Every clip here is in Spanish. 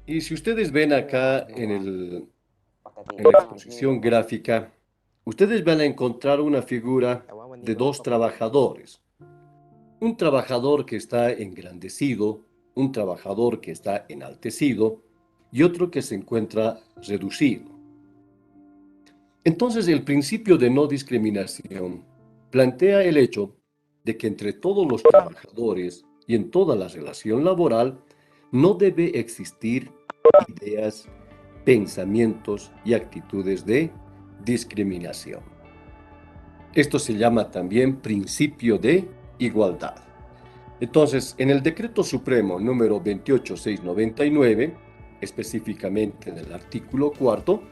Y si ustedes ven Ini yang acá kedua, pagdating en la doon, hindi exposición naman, gráfica, ustedes van a encontrar una figura ewan mo, hindi de ko dos napapanood. trabajadores. Un trabajador que está engrandecido, un trabajador que está enaltecido y otro que se encuentra reducido. Entonces, el principio de no discriminación plantea el hecho de que entre todos los trabajadores y en toda la relación laboral no debe existir ideas, pensamientos y actitudes de discriminación. Esto se llama también principio de igualdad. Entonces, en el Decreto Supremo número 28699, específicamente en el artículo cuarto,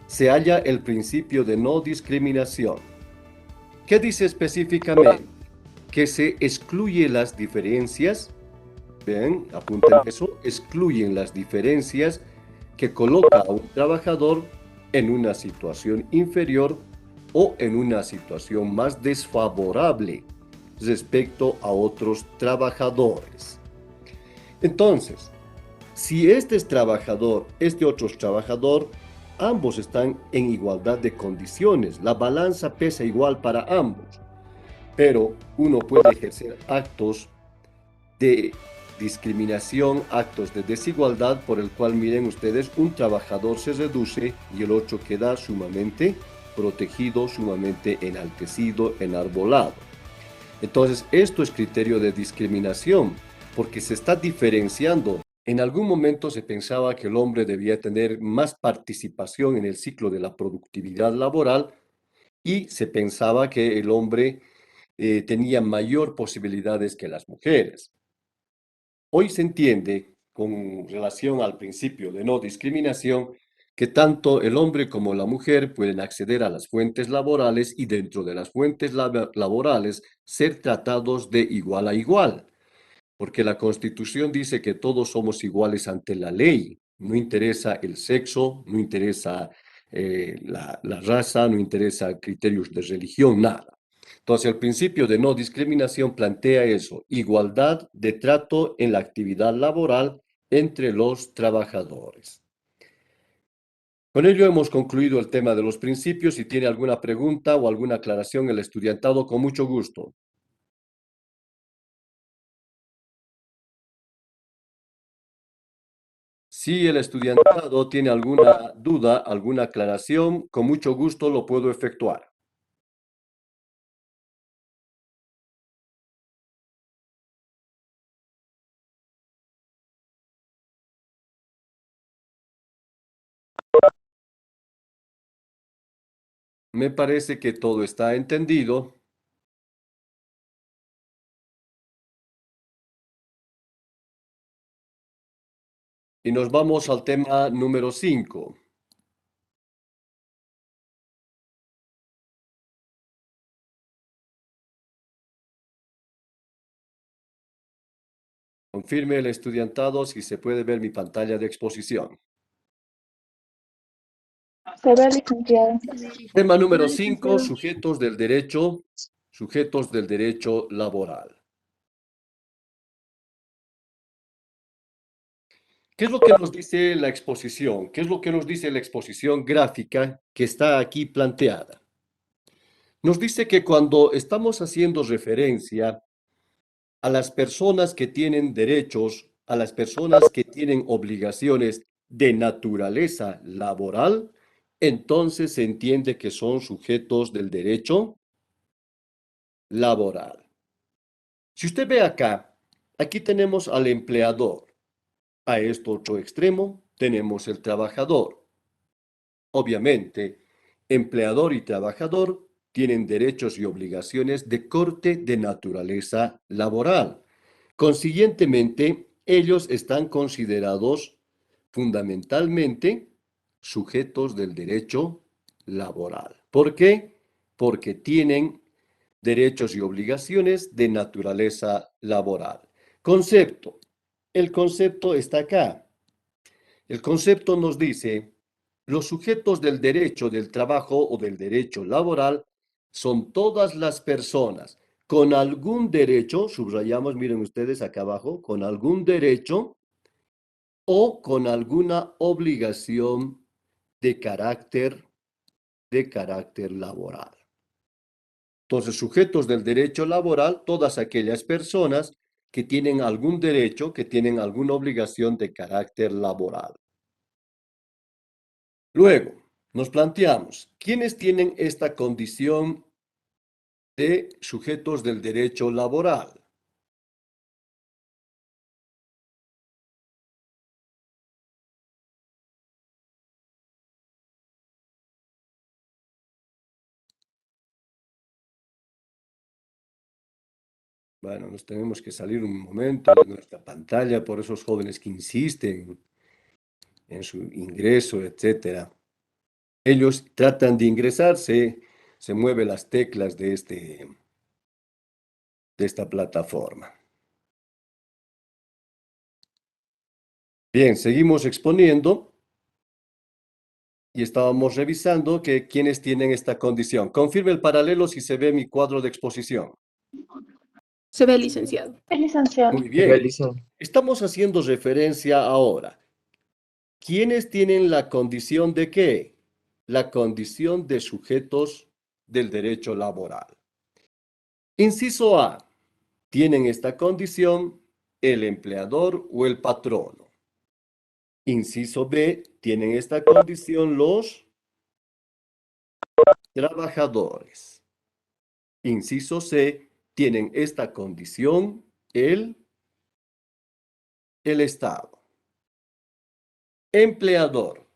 se halla el principio de no discriminación. ¿Qué dice específicamente? Que se excluye las diferencias, ven, apunten eso, excluyen las diferencias que coloca a un trabajador en una situación inferior o en una situación más desfavorable respecto a otros trabajadores. Entonces, si este es trabajador, este otro es trabajador, ambos están en igualdad de condiciones. La balanza pesa igual para ambos, pero uno puede ejercer actos de discriminación, actos de desigualdad por el cual, miren ustedes, un trabajador se reduce y el otro queda sumamente protegido, sumamente enaltecido, enarbolado. Entonces, esto es criterio de discriminación, porque se está diferenciando. En algún momento se pensaba que el hombre debía tener más participación en el ciclo de la productividad laboral y se pensaba que el hombre tenía mayor posibilidades que las mujeres. Hoy se entiende, con relación al principio de no discriminación, que tanto el hombre como la mujer pueden acceder a las fuentes laborales y dentro de las fuentes laborales ser tratados de igual a igual, porque la Constitución dice que todos somos iguales ante la ley. No interesa el sexo, no interesa la raza, no interesa criterios de religión, nada. Entonces, el principio de no discriminación plantea eso, igualdad de trato en la actividad laboral entre los trabajadores. Con ello hemos concluido el tema de los principios. Si tiene alguna pregunta o alguna aclaración, el estudiantado, con mucho gusto. Si el estudiantado tiene alguna duda, alguna aclaración, con mucho gusto lo puedo efectuar. Me parece que todo está entendido y nos vamos al tema número 5. Confirme el estudiantado si se puede ver mi pantalla de exposición. Se ve, licenciado. Tema número 5, sujetos del derecho laboral. ¿Qué es lo que nos dice la exposición? ¿Qué es lo que nos dice la exposición gráfica que está aquí planteada? Nos dice que cuando estamos haciendo referencia a las personas que tienen derechos, a las personas que tienen obligaciones de naturaleza laboral, entonces se entiende que son sujetos del derecho laboral. Si usted ve acá, aquí tenemos al empleador. A este otro extremo tenemos el trabajador. Obviamente, empleador y trabajador tienen derechos y obligaciones de corte de naturaleza laboral. Consiguientemente, ellos están considerados fundamentalmente sujetos del derecho laboral. ¿Por qué? Porque tienen derechos y obligaciones de naturaleza laboral. Concepto. El concepto está acá. El concepto nos dice, los sujetos del derecho del trabajo o del derecho laboral son todas las personas con algún derecho, subrayamos, miren ustedes acá abajo, con algún derecho o con alguna obligación de carácter laboral. Entonces, sujetos del derecho laboral, todas aquellas personas que tienen algún derecho, que tienen alguna obligación de carácter laboral. Luego, nos planteamos, ¿quiénes tienen esta condición de sujetos del derecho laboral? Bueno, nos tenemos que salir un momento de nuestra pantalla por esos jóvenes que insisten en su ingreso, etcétera. Ellos tratan de ingresarse, se mueven las teclas de esta plataforma. Bien, seguimos exponiendo y estábamos revisando que quienes tienen esta condición. Confirme el paralelo si se ve mi cuadro de exposición. Se ve, licenciado. Es licenciado. Muy bien. Estamos haciendo referencia ahora. ¿Quiénes tienen la condición de qué? La condición de sujetos del derecho laboral. Inciso A. Tienen esta condición el empleador o el patrono. Inciso B. Tienen esta condición los trabajadores. Inciso C. Tienen esta condición el Estado. Empleador,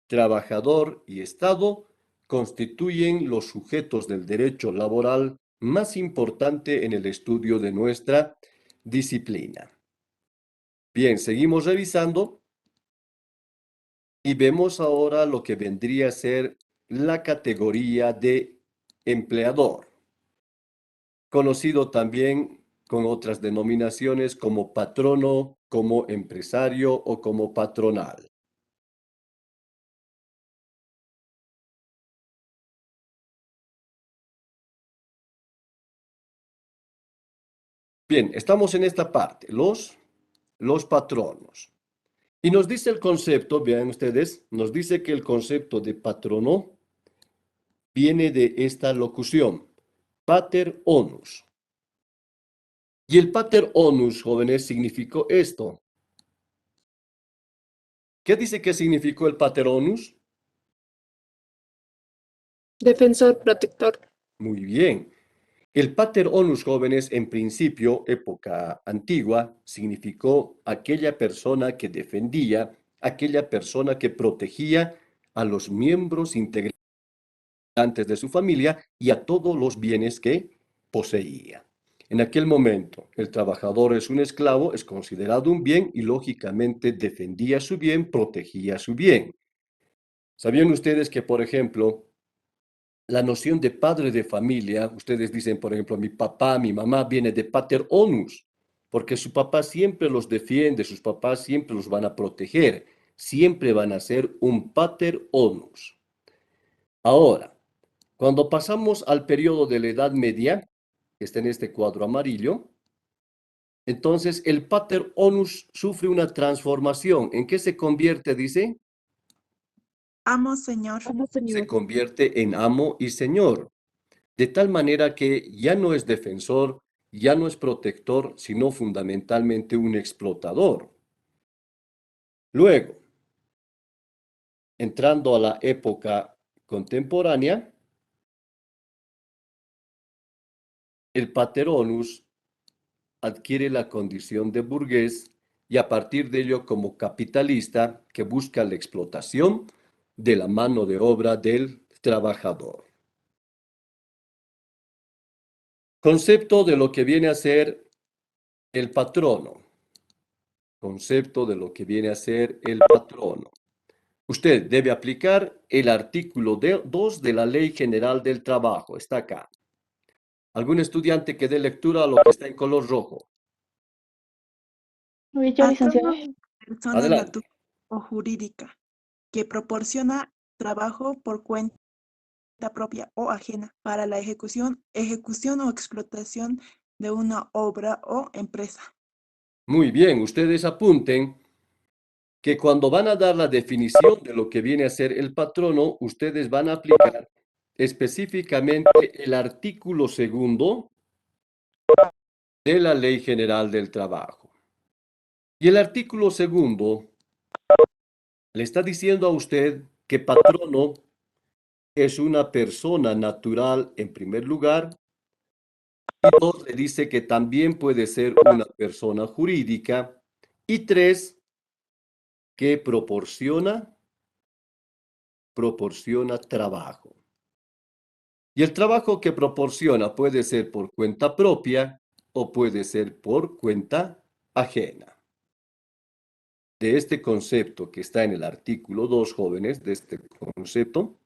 trabajador y Estado constituyen los sujetos del derecho laboral más importante en el estudio de nuestra disciplina. Bien, seguimos revisando y vemos ahora lo que vendría a ser la categoría de empleador, conocido también con otras denominaciones como patrono, como empresario o como patronal. Bien, estamos en esta parte, los patronos. Y nos dice el concepto, vean ustedes, nos dice que el concepto de patrono viene de esta locución, pater onus. Y el pater onus, jóvenes, significó esto. ¿Qué dice que significó el pater onus? Defensor, protector. Muy bien. El pater onus, jóvenes, en principio, época antigua, significó aquella persona que defendía, aquella persona que protegía a los miembros integrantes de su familia y a todos los bienes que poseía. En aquel momento, el trabajador es un esclavo, es considerado un bien y lógicamente defendía su bien, protegía su bien. ¿Sabían ustedes que, por ejemplo, la noción de padre de familia, ustedes dicen, por ejemplo, mi papá, mi mamá, viene de pater onus, porque su papá siempre los defiende, sus papás siempre los van a proteger, siempre van a ser un pater onus. Ahora, cuando pasamos al periodo de la Edad Media, que está en este cuadro amarillo, entonces el pater onus sufre una transformación. ¿En qué se convierte, dice? Amo, señor. Amo, Se señor. convierte en amo y señor. De tal manera que ya no es defensor, ya no es protector, sino fundamentalmente un explotador. Luego, entrando a la época contemporánea, el patronus adquiere la condición de burgués y a partir de ello como capitalista que busca la explotación de la mano de obra del trabajador. Concepto de lo que viene a ser el patrono. Concepto de lo que viene a ser el patrono. Usted debe aplicar el artículo 2 de la Ley General del Trabajo. Está acá. ¿Algún estudiante que dé lectura a lo que está en color rojo? Oye, yo, A licenciada. toda persona Adelante. natural o jurídica que proporciona trabajo por cuenta propia o ajena para la ejecución o explotación de una obra o empresa. Muy bien, ustedes apunten que cuando van a dar la definición de lo que viene a ser el patrono, ustedes van a aplicar específicamente el artículo 2 de la Ley General del Trabajo. Y el artículo 2 le está diciendo a usted que patrono es una persona natural en primer lugar, y 2 le dice que también puede ser una persona jurídica, y 3 que proporciona trabajo. Y el trabajo que proporciona puede ser por cuenta propia o puede ser por cuenta ajena. De este concepto que está en el artículo 2, jóvenes, de este concepto,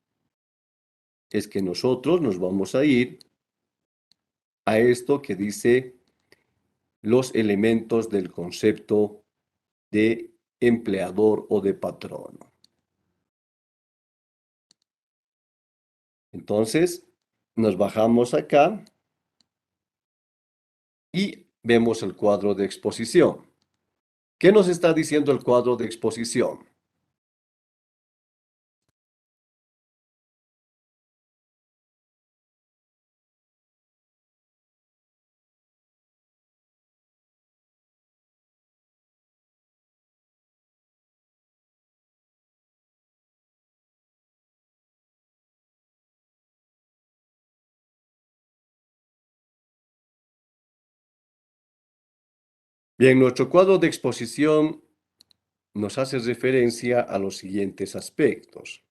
es que nosotros nos vamos a ir a esto que dice los elementos del concepto de empleador o de patrono. Entonces, nos bajamos acá y vemos el cuadro de exposición. ¿Qué nos está diciendo el cuadro de exposición? Bien, nuestro cuadro de exposición nos hace referencia a los siguientes aspectos,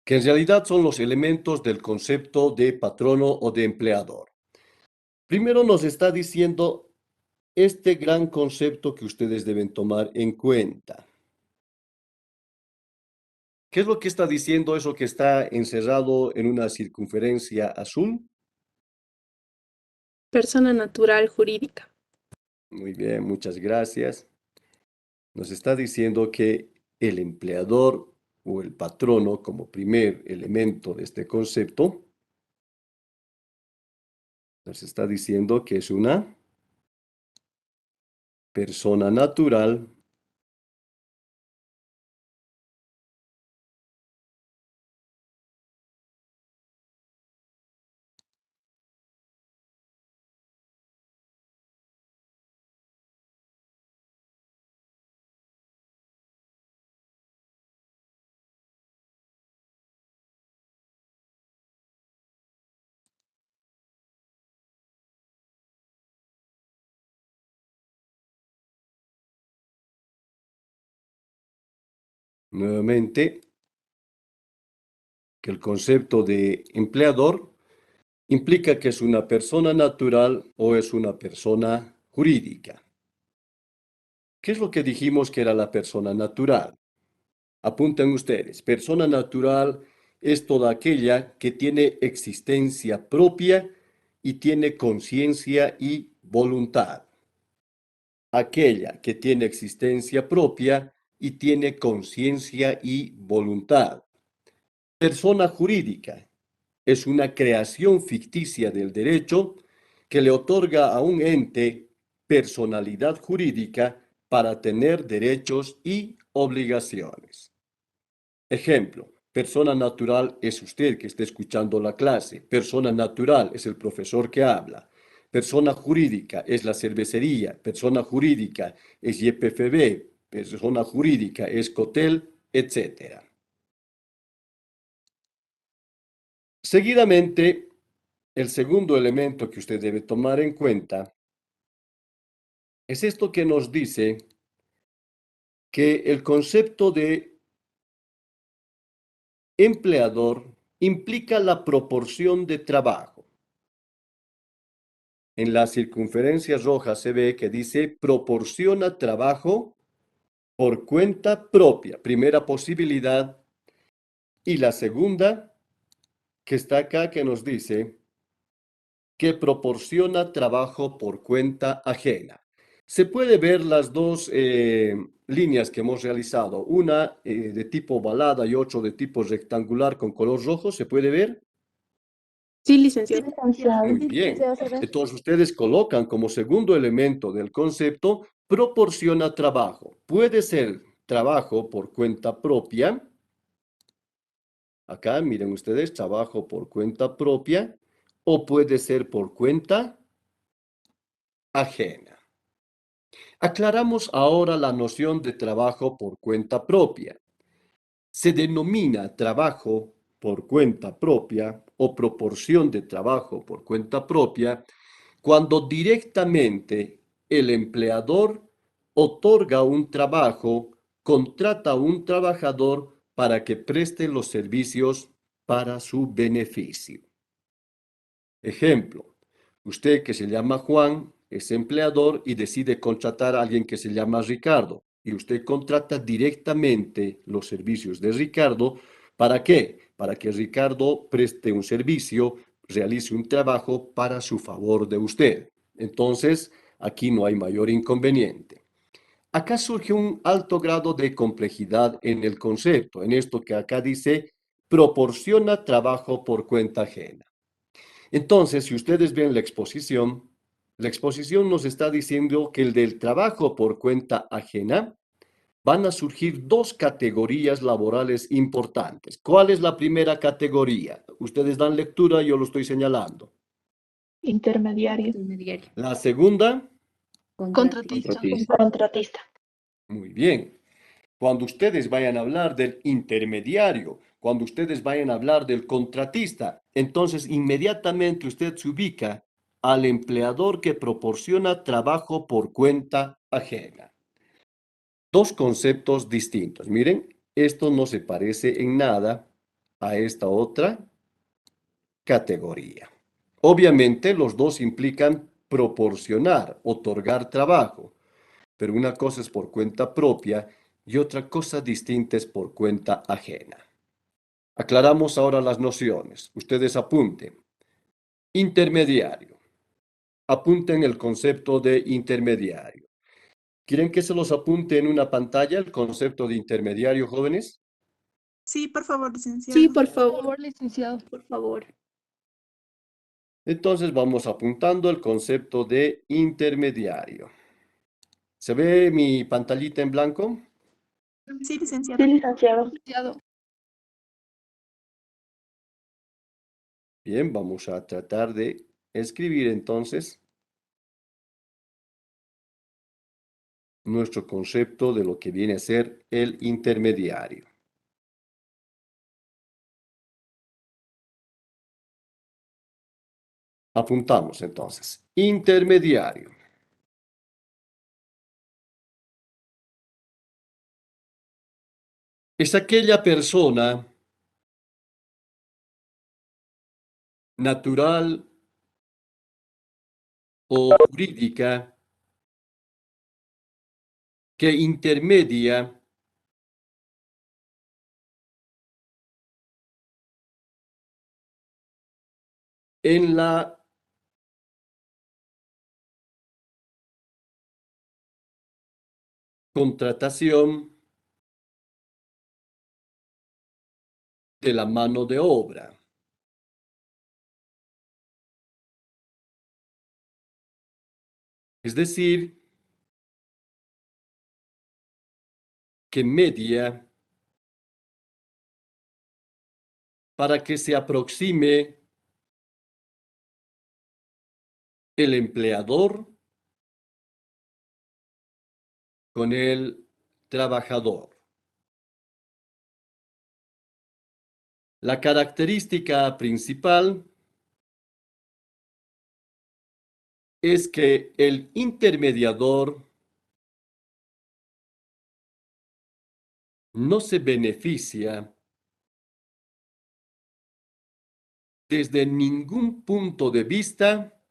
que en realidad son los elementos del concepto de patrono o de empleador. Primero nos está diciendo este gran concepto que ustedes deben tomar en cuenta. ¿Qué es lo que está diciendo eso que está encerrado en una circunferencia azul? Persona natural jurídica. Muy bien, muchas gracias. Nos está diciendo que el empleador o el patrono como primer elemento de este concepto, nos está diciendo que es una persona natural nuevamente, que el concepto de empleador implica que es una persona natural o es una persona jurídica. ¿Qué es lo que dijimos que era la persona natural? Apunten ustedes, persona natural es toda aquella que tiene existencia propia y tiene conciencia y voluntad. Aquella que tiene existencia propia y tiene conciencia y voluntad. Persona jurídica es una creación ficticia del derecho que le otorga a un ente personalidad jurídica para tener derechos y obligaciones. Ejemplo, persona natural es usted que está escuchando la clase. Persona natural es el profesor que habla. Persona jurídica es la cervecería. Persona jurídica es YPFB. Persona jurídica es Cotel, etc. Seguidamente, el segundo elemento que usted debe tomar en cuenta es esto que nos dice que el concepto de empleador implica la proporción de trabajo. En la circunferencia roja se ve que dice proporciona trabajo por cuenta propia, primera posibilidad, y la segunda que está acá que nos dice que proporciona trabajo por cuenta ajena. Se puede ver las dos líneas que hemos realizado, una de tipo ovalada y otra de tipo rectangular con color rojo, ¿se puede ver? Sí, Sí, licenciado. licenciado. Muy bien. Entonces ustedes colocan como segundo elemento del concepto proporciona trabajo. Puede ser trabajo por cuenta propia. Acá miren ustedes, trabajo por cuenta propia o puede ser por cuenta ajena. Aclaramos ahora la noción de trabajo por cuenta propia. Se denomina trabajo por cuenta propia o proporción de trabajo por cuenta propia cuando directamente el empleador otorga un trabajo, contrata a un trabajador para que preste los servicios para su beneficio. Ejemplo, usted que se llama Juan es empleador y decide contratar a alguien que se llama Ricardo y usted contrata directamente los servicios de Ricardo. ¿Para qué? Para que Ricardo preste un servicio, realice un trabajo para su favor de usted. Entonces, aquí no hay mayor inconveniente. Acá surge un alto grado de complejidad en el concepto, en esto que acá dice, proporciona trabajo por cuenta ajena. Entonces, si ustedes ven la exposición nos está diciendo que el del trabajo por cuenta ajena van a surgir dos categorías laborales importantes. ¿Cuál es la primera categoría? Ustedes dan lectura, yo lo estoy señalando. Intermediario. Intermediario. La segunda, Contratista. Contratista. muy bien. Cuando ustedes vayan a hablar del intermediario, cuando ustedes vayan a hablar del contratista, entonces inmediatamente usted se ubica al empleador que proporciona trabajo por cuenta ajena. Dos conceptos distintos. Miren, esto no se parece en nada a esta otra categoría. Obviamente los dos implican proporcionar, otorgar trabajo, pero una cosa es por cuenta propia y otra cosa distinta es por cuenta ajena. Aclaramos ahora las nociones. Ustedes apunten. Intermediario. Apunten el concepto de intermediario. ¿Quieren que se los apunte en una pantalla el concepto de intermediario, jóvenes? Sí, por favor, licenciado. Sí, por favor, licenciado, por favor. Entonces vamos apuntando el concepto de intermediario. ¿Se ve mi pantallita en blanco? Sí, licenciado. Sí, licenciado. Licenciado. Bien, vamos a tratar de escribir entonces nuestro concepto de lo que viene a ser el intermediario. Apuntamos entonces. Intermediario. Es aquella persona natural o jurídica que intermedia en la contratación de la mano de obra. Es decir, que media para que se aproxime el empleador con el trabajador. La característica principal es que el intermediador no se beneficia desde ningún punto de vista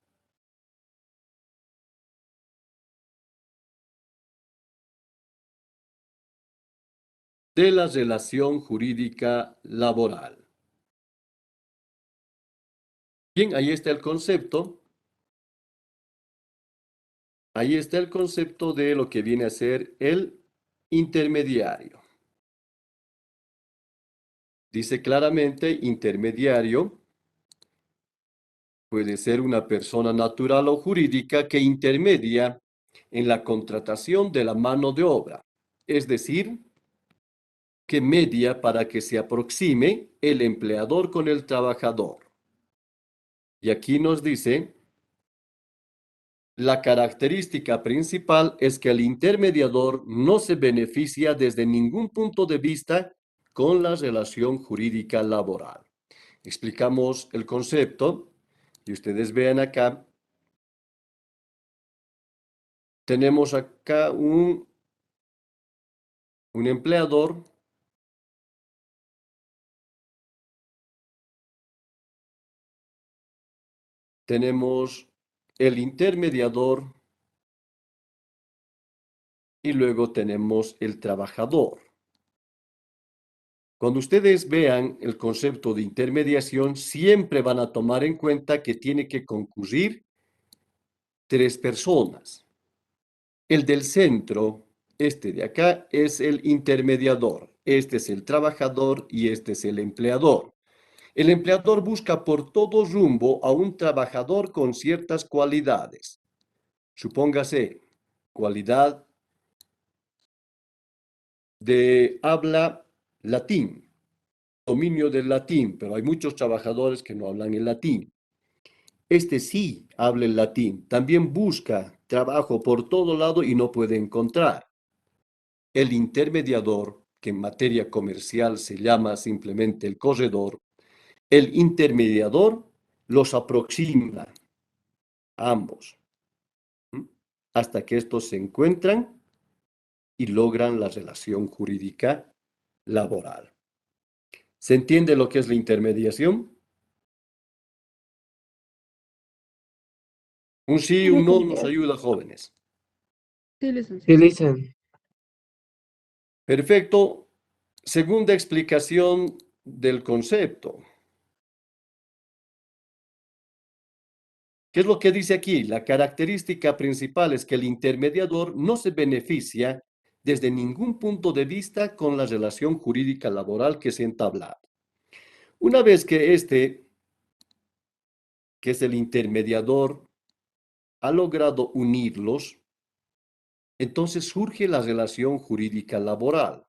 de la relación jurídica laboral. Bien, ahí está el concepto. Ahí está el concepto de lo que viene a ser el intermediario. Dice claramente intermediario puede ser una persona natural o jurídica que intermedia en la contratación de la mano de obra, es decir, que media para que se aproxime el empleador con el trabajador. Y aquí nos dice, la característica principal es que el intermediador no se beneficia desde ningún punto de vista con la relación jurídica laboral. Explicamos el concepto y ustedes vean acá, tenemos acá un empleador tenemos el intermediador y luego tenemos el trabajador. Cuando ustedes vean el concepto de intermediación, siempre van a tomar en cuenta que tiene que concurrir 3 personas. El del centro, este de acá, es el intermediador. Este es el trabajador y este es el empleador. El empleador busca por todo rumbo a un trabajador con ciertas cualidades. Supóngase, cualidad de habla latín, dominio del latín, pero hay muchos trabajadores que no hablan el latín. Este sí habla el latín, también busca trabajo por todo lado y no puede encontrar. El intermediador, que en materia comercial se llama simplemente el corredor, el intermediador los aproxima a ambos, hasta que estos se encuentran y logran la relación jurídica laboral. ¿Se entiende lo que es la intermediación? Un sí, un no nos ayuda, jóvenes. Sí, licenciado. Utilizan. Perfecto. Segunda explicación del concepto. ¿Qué es lo que dice aquí? La característica principal es que el intermediador no se beneficia desde ningún punto de vista con la relación jurídica laboral que se entabla. Una vez que este, que es el intermediador, ha logrado unirlos, entonces surge la relación jurídica laboral.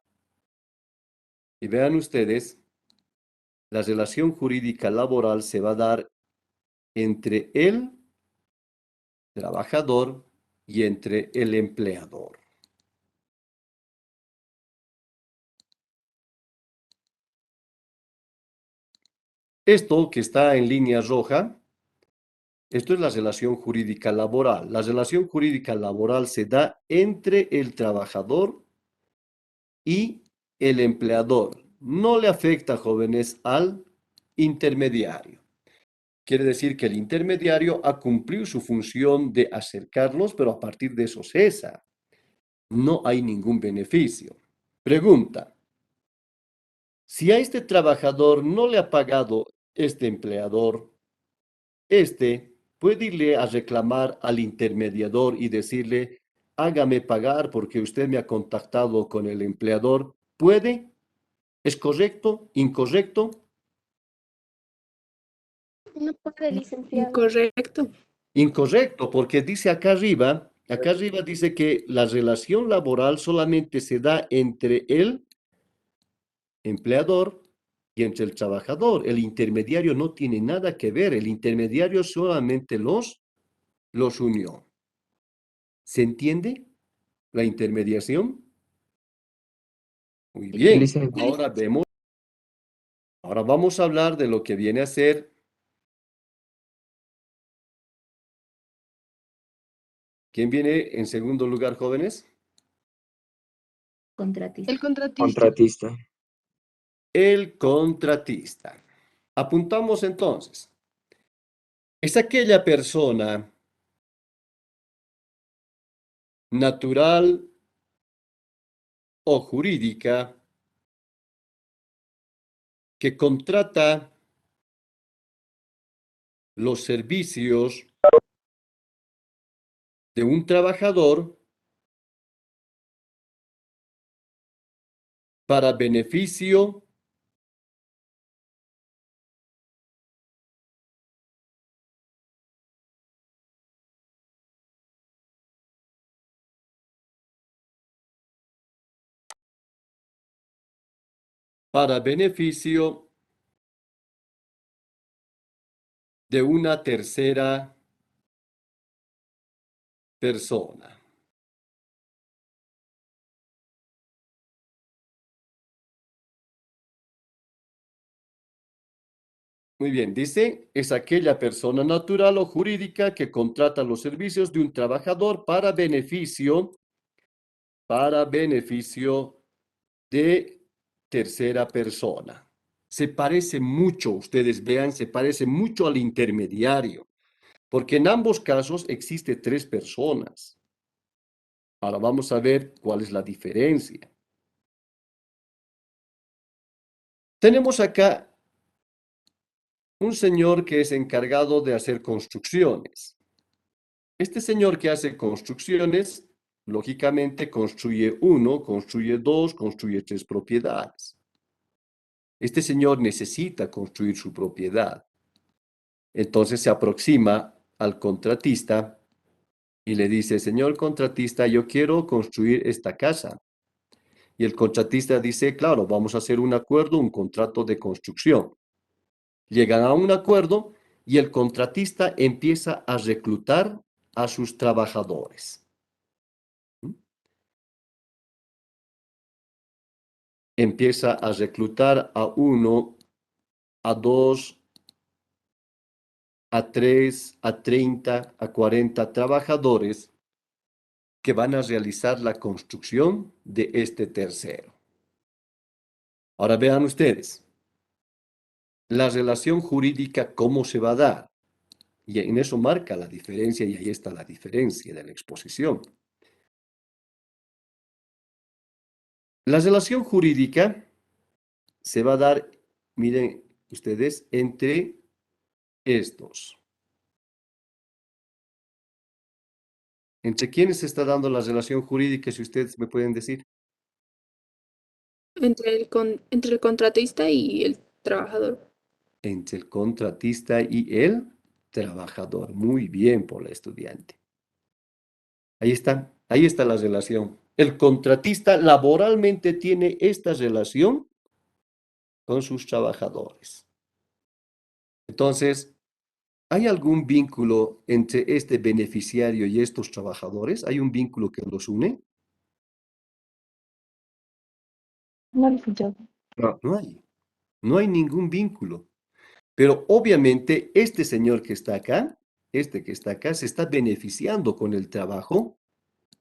Y vean ustedes, la relación jurídica laboral se va a dar entre el trabajador y entre el empleador. Esto que está en línea roja, esto es la relación jurídica laboral. La relación jurídica laboral se da entre el trabajador y el empleador. No le afecta, jóvenes, al intermediario. Quiere decir que el intermediario ha cumplido su función de acercarlos, pero a partir de eso cesa. No hay ningún beneficio. Pregunta. Si a este trabajador no le ha pagado este empleador, este puede irle a reclamar al intermediador y decirle, hágame pagar porque usted me ha contactado con el empleador. ¿Puede? ¿Es correcto? ¿Incorrecto? No puede, licenciado. Incorrecto. Incorrecto, porque dice acá arriba dice que la relación laboral solamente se da entre el empleador y entre el trabajador. El intermediario no tiene nada que ver, el intermediario solamente los unió. ¿Se entiende la intermediación? Muy bien, Utilizan. ahora vamos a hablar de lo que viene a ser ¿quién viene en segundo lugar, jóvenes? Contratista. El contratista. Contratista. El contratista. Apuntamos entonces. Es aquella persona natural o jurídica que contrata los servicios de un trabajador para beneficio para beneficio de una tercera persona. Muy bien, dice, es aquella persona natural o jurídica que contrata los servicios de un trabajador para beneficio de tercera persona. Se parece mucho, ustedes vean, se parece mucho al intermediario, porque en ambos casos existe tres personas. Ahora vamos a ver cuál es la diferencia. Tenemos acá un señor que es encargado de hacer construcciones. Este señor que hace construcciones, lógicamente construye uno, construye dos, construye tres propiedades. Este señor necesita construir su propiedad. Entonces se aproxima al contratista y le dice, señor contratista, yo quiero construir esta casa. Y el contratista dice, claro, vamos a hacer un acuerdo, un contrato de construcción. Llegan a un acuerdo y el contratista empieza a reclutar a sus trabajadores. Empieza a reclutar a uno, a dos, a tres, a 30, a 40 trabajadores que van a realizar la construcción de este tercero. Ahora vean ustedes, la relación jurídica, ¿cómo se va a dar? Y en eso marca la diferencia y ahí está la diferencia de la exposición. La relación jurídica se va a dar, miren ustedes, entre estos. ¿Entre quiénes se está dando la relación jurídica, si ustedes me pueden decir? Entre el contratista y el trabajador. Entre el contratista y el trabajador. Muy bien por la estudiante. Ahí está la relación. El contratista laboralmente tiene esta relación con sus trabajadores. Entonces, ¿hay algún vínculo entre este beneficiario y estos trabajadores? ¿Hay un vínculo que los une? No, licenciado. No hay. No hay ningún vínculo. Pero obviamente este señor que está acá, este que está acá, se está beneficiando con el trabajo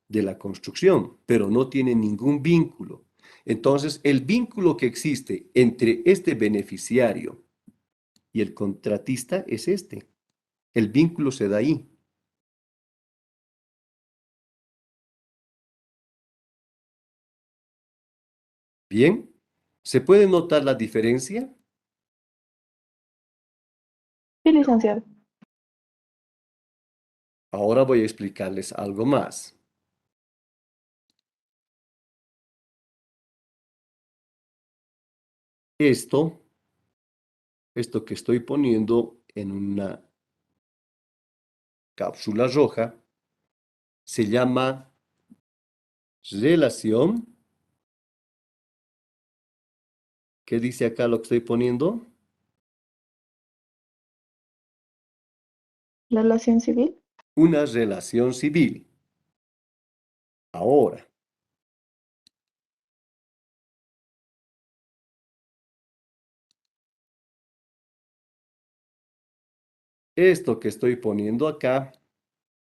de la construcción, pero no tiene ningún vínculo. Entonces, el vínculo que existe entre este beneficiario y el contratista es este. El vínculo se da ahí. Bien, ¿se puede notar la diferencia? Sí, licenciado. Ahora voy a explicarles algo más. Esto que estoy poniendo en una cápsula roja, se llama relación. ¿Qué dice acá lo que estoy poniendo? La relación civil. Una relación civil. Ahora, esto que estoy poniendo acá,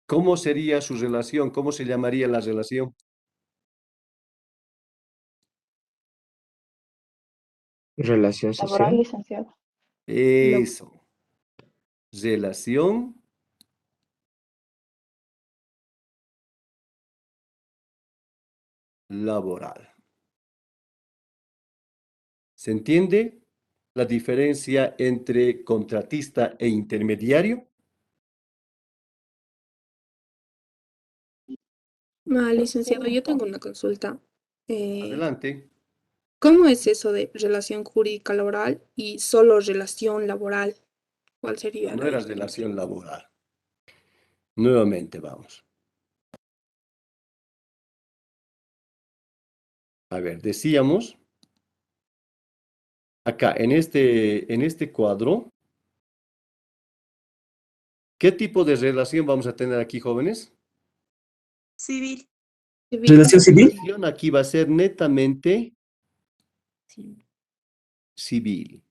¿cómo sería su relación? ¿Cómo se llamaría la relación? Relación Laboral, social. licenciado. Eso. Relación laboral. ¿Se entiende la diferencia entre contratista e intermediario? Licenciado, yo tengo una consulta. Eh, Adelante. ¿Cómo es eso de relación jurídica laboral y solo relación laboral? ¿Cuál sería No la era diferencia? relación laboral. Nuevamente vamos. A ver, decíamos Acá, en este cuadro, ¿qué tipo de relación vamos a tener aquí, jóvenes? Civil. Civil. Relación La civil. relación aquí va a ser netamente civil.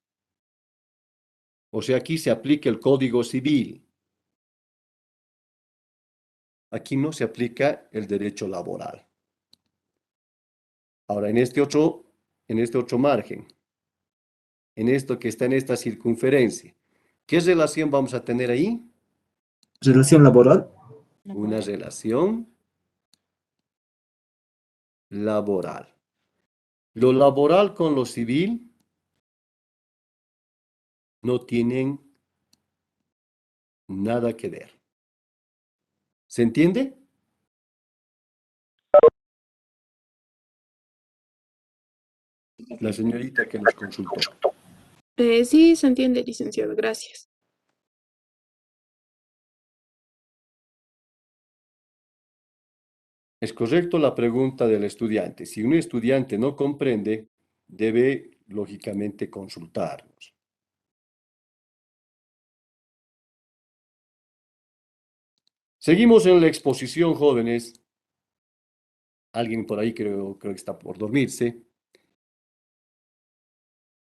O sea, aquí se aplica el Código Civil. Aquí no se aplica el derecho laboral. Ahora, en este otro margen, en esto que está en esta circunferencia, ¿qué relación vamos a tener ahí? Relación laboral. Una relación laboral. Lo laboral con lo civil no tienen nada que ver. ¿Se entiende? La señorita que nos consultó. Sí, se entiende, licenciado. Gracias. Es correcto la pregunta del estudiante. Si un estudiante no comprende, debe lógicamente consultarnos. Seguimos en la exposición, jóvenes. Alguien por ahí creo que está por dormirse.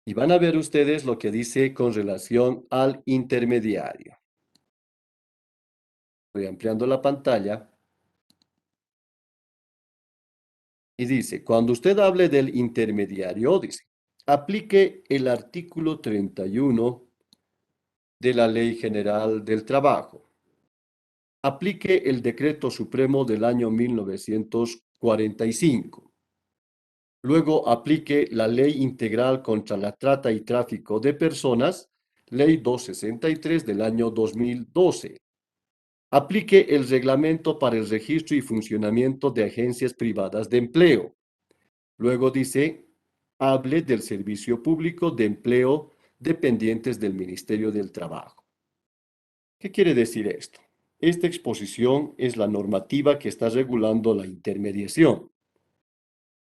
Y van a ver ustedes lo que dice con relación al intermediario. Estoy ampliando la pantalla. Y dice, cuando usted hable del intermediario, dice, aplique el artículo 31 de la Ley General del Trabajo. Aplique el Decreto Supremo del año 1945. Luego aplique la Ley Integral contra la Trata y Tráfico de Personas, Ley 263 del año 2012. Aplique el Reglamento para el Registro y Funcionamiento de Agencias Privadas de Empleo. Luego dice, hable del servicio público de empleo dependientes del Ministerio del Trabajo. ¿Qué quiere decir esto? Esta exposición es la normativa que está regulando la intermediación.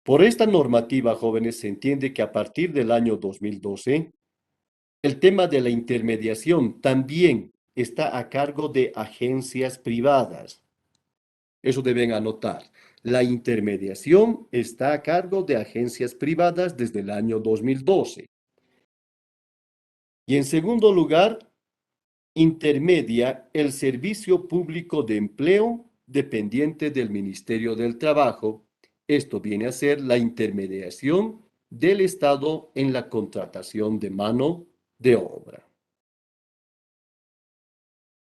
Por esta normativa, jóvenes, se entiende que a partir del año 2012, el tema de la intermediación también está a cargo de agencias privadas. Eso deben anotar. La intermediación está a cargo de agencias privadas desde el año 2012. Y en segundo lugar, intermedia el servicio público de empleo dependiente del Ministerio del Trabajo. Esto viene a ser la intermediación del Estado en la contratación de mano de obra.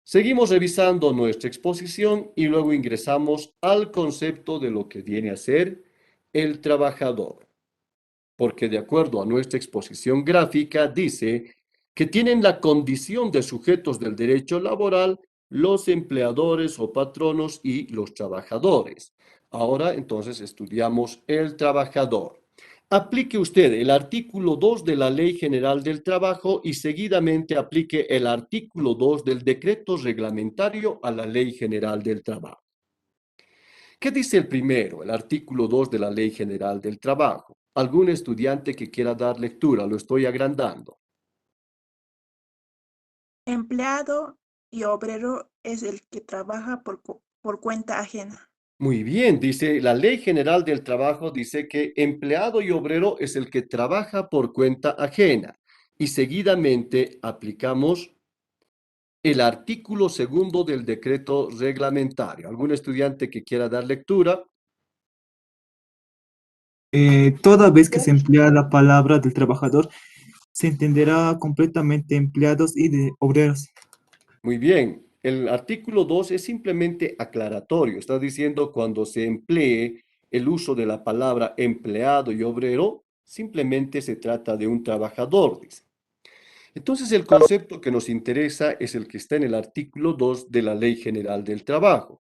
Seguimos revisando nuestra exposición y luego ingresamos al concepto de lo que viene a ser el trabajador, porque de acuerdo a nuestra exposición gráfica dice que tienen la condición de sujetos del derecho laboral los empleadores o patronos y los trabajadores. Ahora entonces estudiamos el trabajador. Aplique usted el artículo 2 de la Ley General del Trabajo y seguidamente aplique el artículo 2 del decreto reglamentario a la Ley General del Trabajo. ¿Qué dice el primero, el artículo 2 de la Ley General del Trabajo? ¿Algún estudiante que quiera dar lectura? Lo estoy agrandando. Empleado y obrero es el que trabaja por cuenta ajena. Muy bien, dice la Ley General del Trabajo, dice que empleado y obrero es el que trabaja por cuenta ajena. Y seguidamente aplicamos el artículo segundo del decreto reglamentario. ¿Algún estudiante que quiera dar lectura? Toda vez que se emplea la palabra del trabajador, se entenderá completamente empleados y de obreros. Muy bien, el artículo 2 es simplemente aclaratorio. Está diciendo cuando se emplee el uso de la palabra empleado y obrero, simplemente se trata de un trabajador, dice. Entonces el concepto que nos interesa es el que está en el artículo 2 de la Ley General del Trabajo,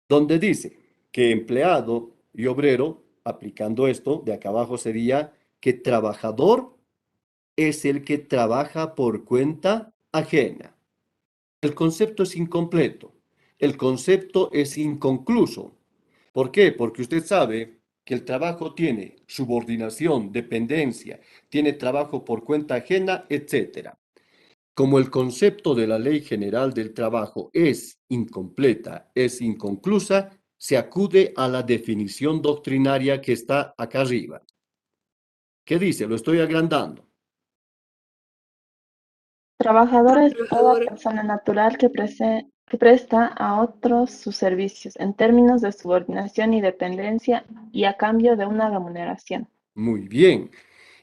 donde dice que empleado y obrero, aplicando esto, de acá abajo sería que trabajador es el que trabaja por cuenta ajena. El concepto es incompleto, el concepto es inconcluso. ¿Por qué? Porque usted sabe que el trabajo tiene subordinación, dependencia, tiene trabajo por cuenta ajena, etc. Como el concepto de la Ley General del Trabajo es incompleta, es inconclusa, se acude a la definición doctrinaria que está acá arriba. ¿Qué dice? Lo estoy agrandando. Trabajador es toda Trabajador. persona natural que presta a otros sus servicios en términos de subordinación y dependencia y a cambio de una remuneración. Muy bien.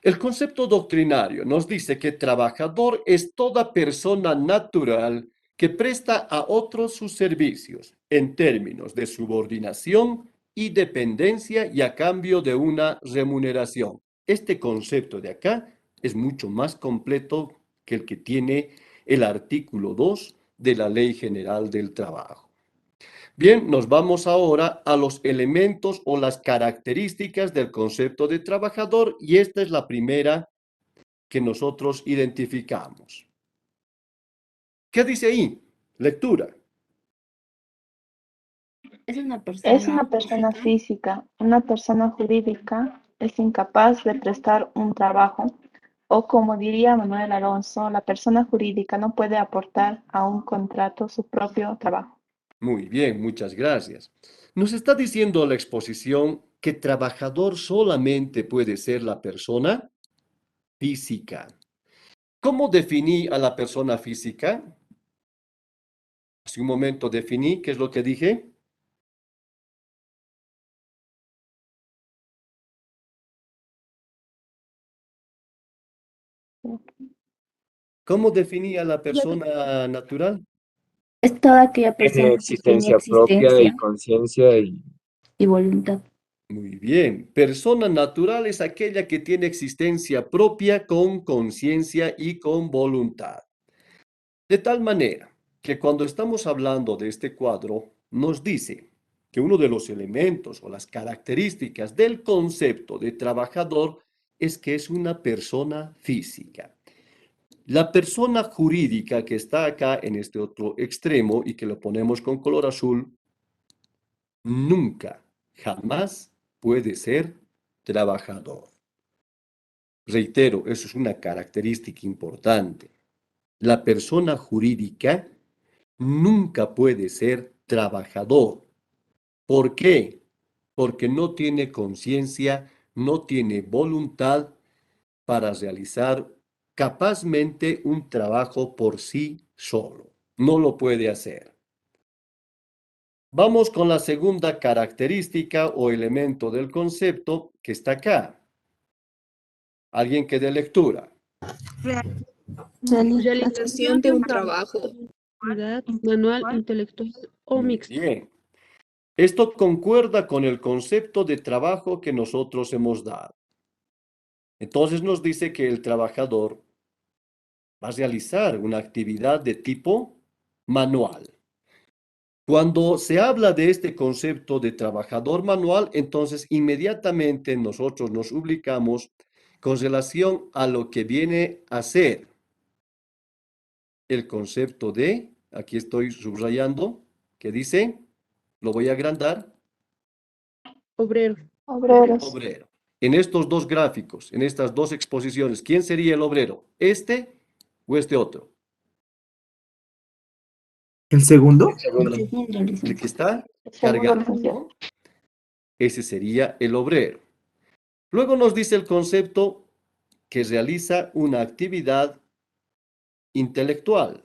El concepto doctrinario nos dice que trabajador es toda persona natural que presta a otros sus servicios en términos de subordinación y dependencia y a cambio de una remuneración. Este concepto de acá es mucho más completo que el que tiene el artículo 2 de la Ley General del Trabajo. Bien, nos vamos ahora a los elementos o las características del concepto de trabajador y esta es la primera que nosotros identificamos. ¿Qué dice ahí? Lectura. Es una Es una persona persona física. física, una persona jurídica es incapaz de prestar un trabajo o como diría Manuel Alonso, la persona jurídica no puede aportar a un contrato su propio trabajo. Muy bien, muchas gracias. Nos está diciendo la exposición que trabajador solamente puede ser la persona física. ¿Cómo definí a la persona física? Hace un momento definí, ¿qué es lo que dije? ¿Cómo definí a la persona natural? Es toda aquella Tiene persona que tiene existencia propia y existencia conciencia y voluntad. Muy bien. Persona natural es aquella que tiene existencia propia con conciencia y con voluntad. De tal manera que cuando estamos hablando de este cuadro, nos dice que uno de los elementos o las características del concepto de trabajador es que es una persona física. La persona jurídica que está acá en este otro extremo y que lo ponemos con color azul, nunca, jamás puede ser trabajador. Reitero, eso es una característica importante. La persona jurídica nunca puede ser trabajador. ¿Por qué? Porque no tiene conciencia, no tiene voluntad para realizar capazmente un trabajo por sí solo. No lo puede hacer. Vamos con la segunda característica o elemento del concepto que está acá. Alguien que dé lectura. Realización de un trabajo. Actividad manual, intelectual o Muy mixta. bien. Esto concuerda con el concepto de trabajo que nosotros hemos dado. Entonces nos dice que el trabajador va a realizar una actividad de tipo manual. Cuando se habla de este concepto de trabajador manual, entonces inmediatamente nosotros nos ubicamos con relación a lo que viene a ser el concepto de, aquí estoy subrayando, que dice, lo voy a agrandar, Obrero. Obreros, obrero. En estos dos gráficos, en estas dos exposiciones, ¿quién sería el obrero? ¿Este o este otro? ¿El segundo? Segundo, El que licenciado. está segundo cargando, licenciado. ¿no? Ese sería el obrero. Luego nos dice el concepto que realiza una actividad intelectual.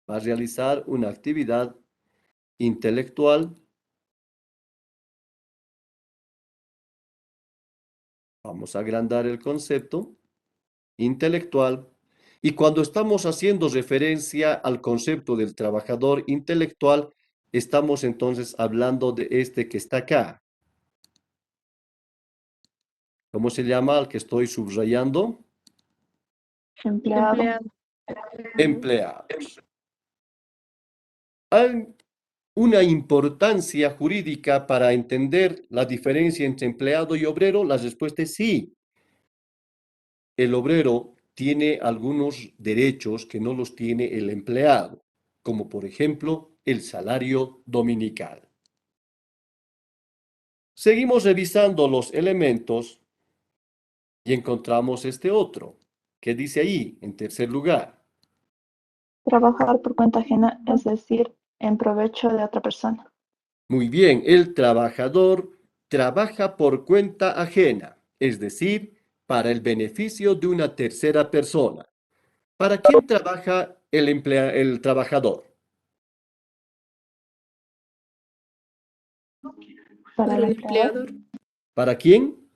Va a realizar una actividad intelectual. Vamos a agrandar el concepto intelectual. Y cuando estamos haciendo referencia al concepto del trabajador intelectual, estamos entonces hablando de este que está acá. ¿Cómo se llama al que estoy subrayando? Empleado, Empleado. Empleados. Hay una importancia jurídica para entender la diferencia entre empleado y obrero. La respuesta es sí. El obrero tiene algunos derechos que no los tiene el empleado, como por ejemplo el salario dominical. Seguimos revisando los elementos y encontramos este otro, que dice ahí, en tercer lugar. Trabajar por cuenta ajena, es decir, en provecho de otra persona. Muy bien, el trabajador trabaja por cuenta ajena, es decir, para el beneficio de una tercera persona. ¿Para quién trabaja el trabajador? Para el Para el empleador. empleador. ¿Para quién?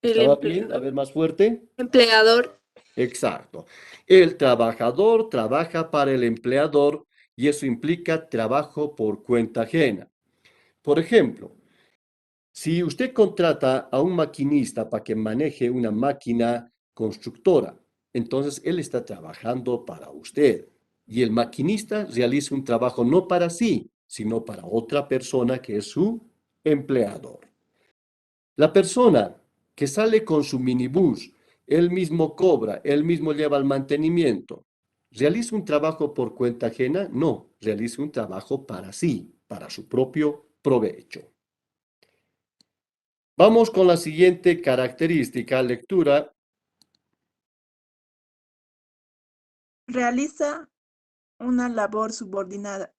El ¿Estaba bien? A empleador. ver, más fuerte. Empleador. Exacto. El trabajador trabaja para el empleador y eso implica trabajo por cuenta ajena. Por ejemplo, si usted contrata a un maquinista para que maneje una máquina constructora, entonces él está trabajando para usted. Y el maquinista realiza un trabajo no para sí, sino para otra persona que es su empleador. La persona que sale con su minibús, él mismo cobra, él mismo lleva el mantenimiento. ¿Realiza un trabajo por cuenta ajena? No, realiza un trabajo para sí, para su propio provecho. Vamos con la siguiente característica, lectura. Realiza una labor subordinada.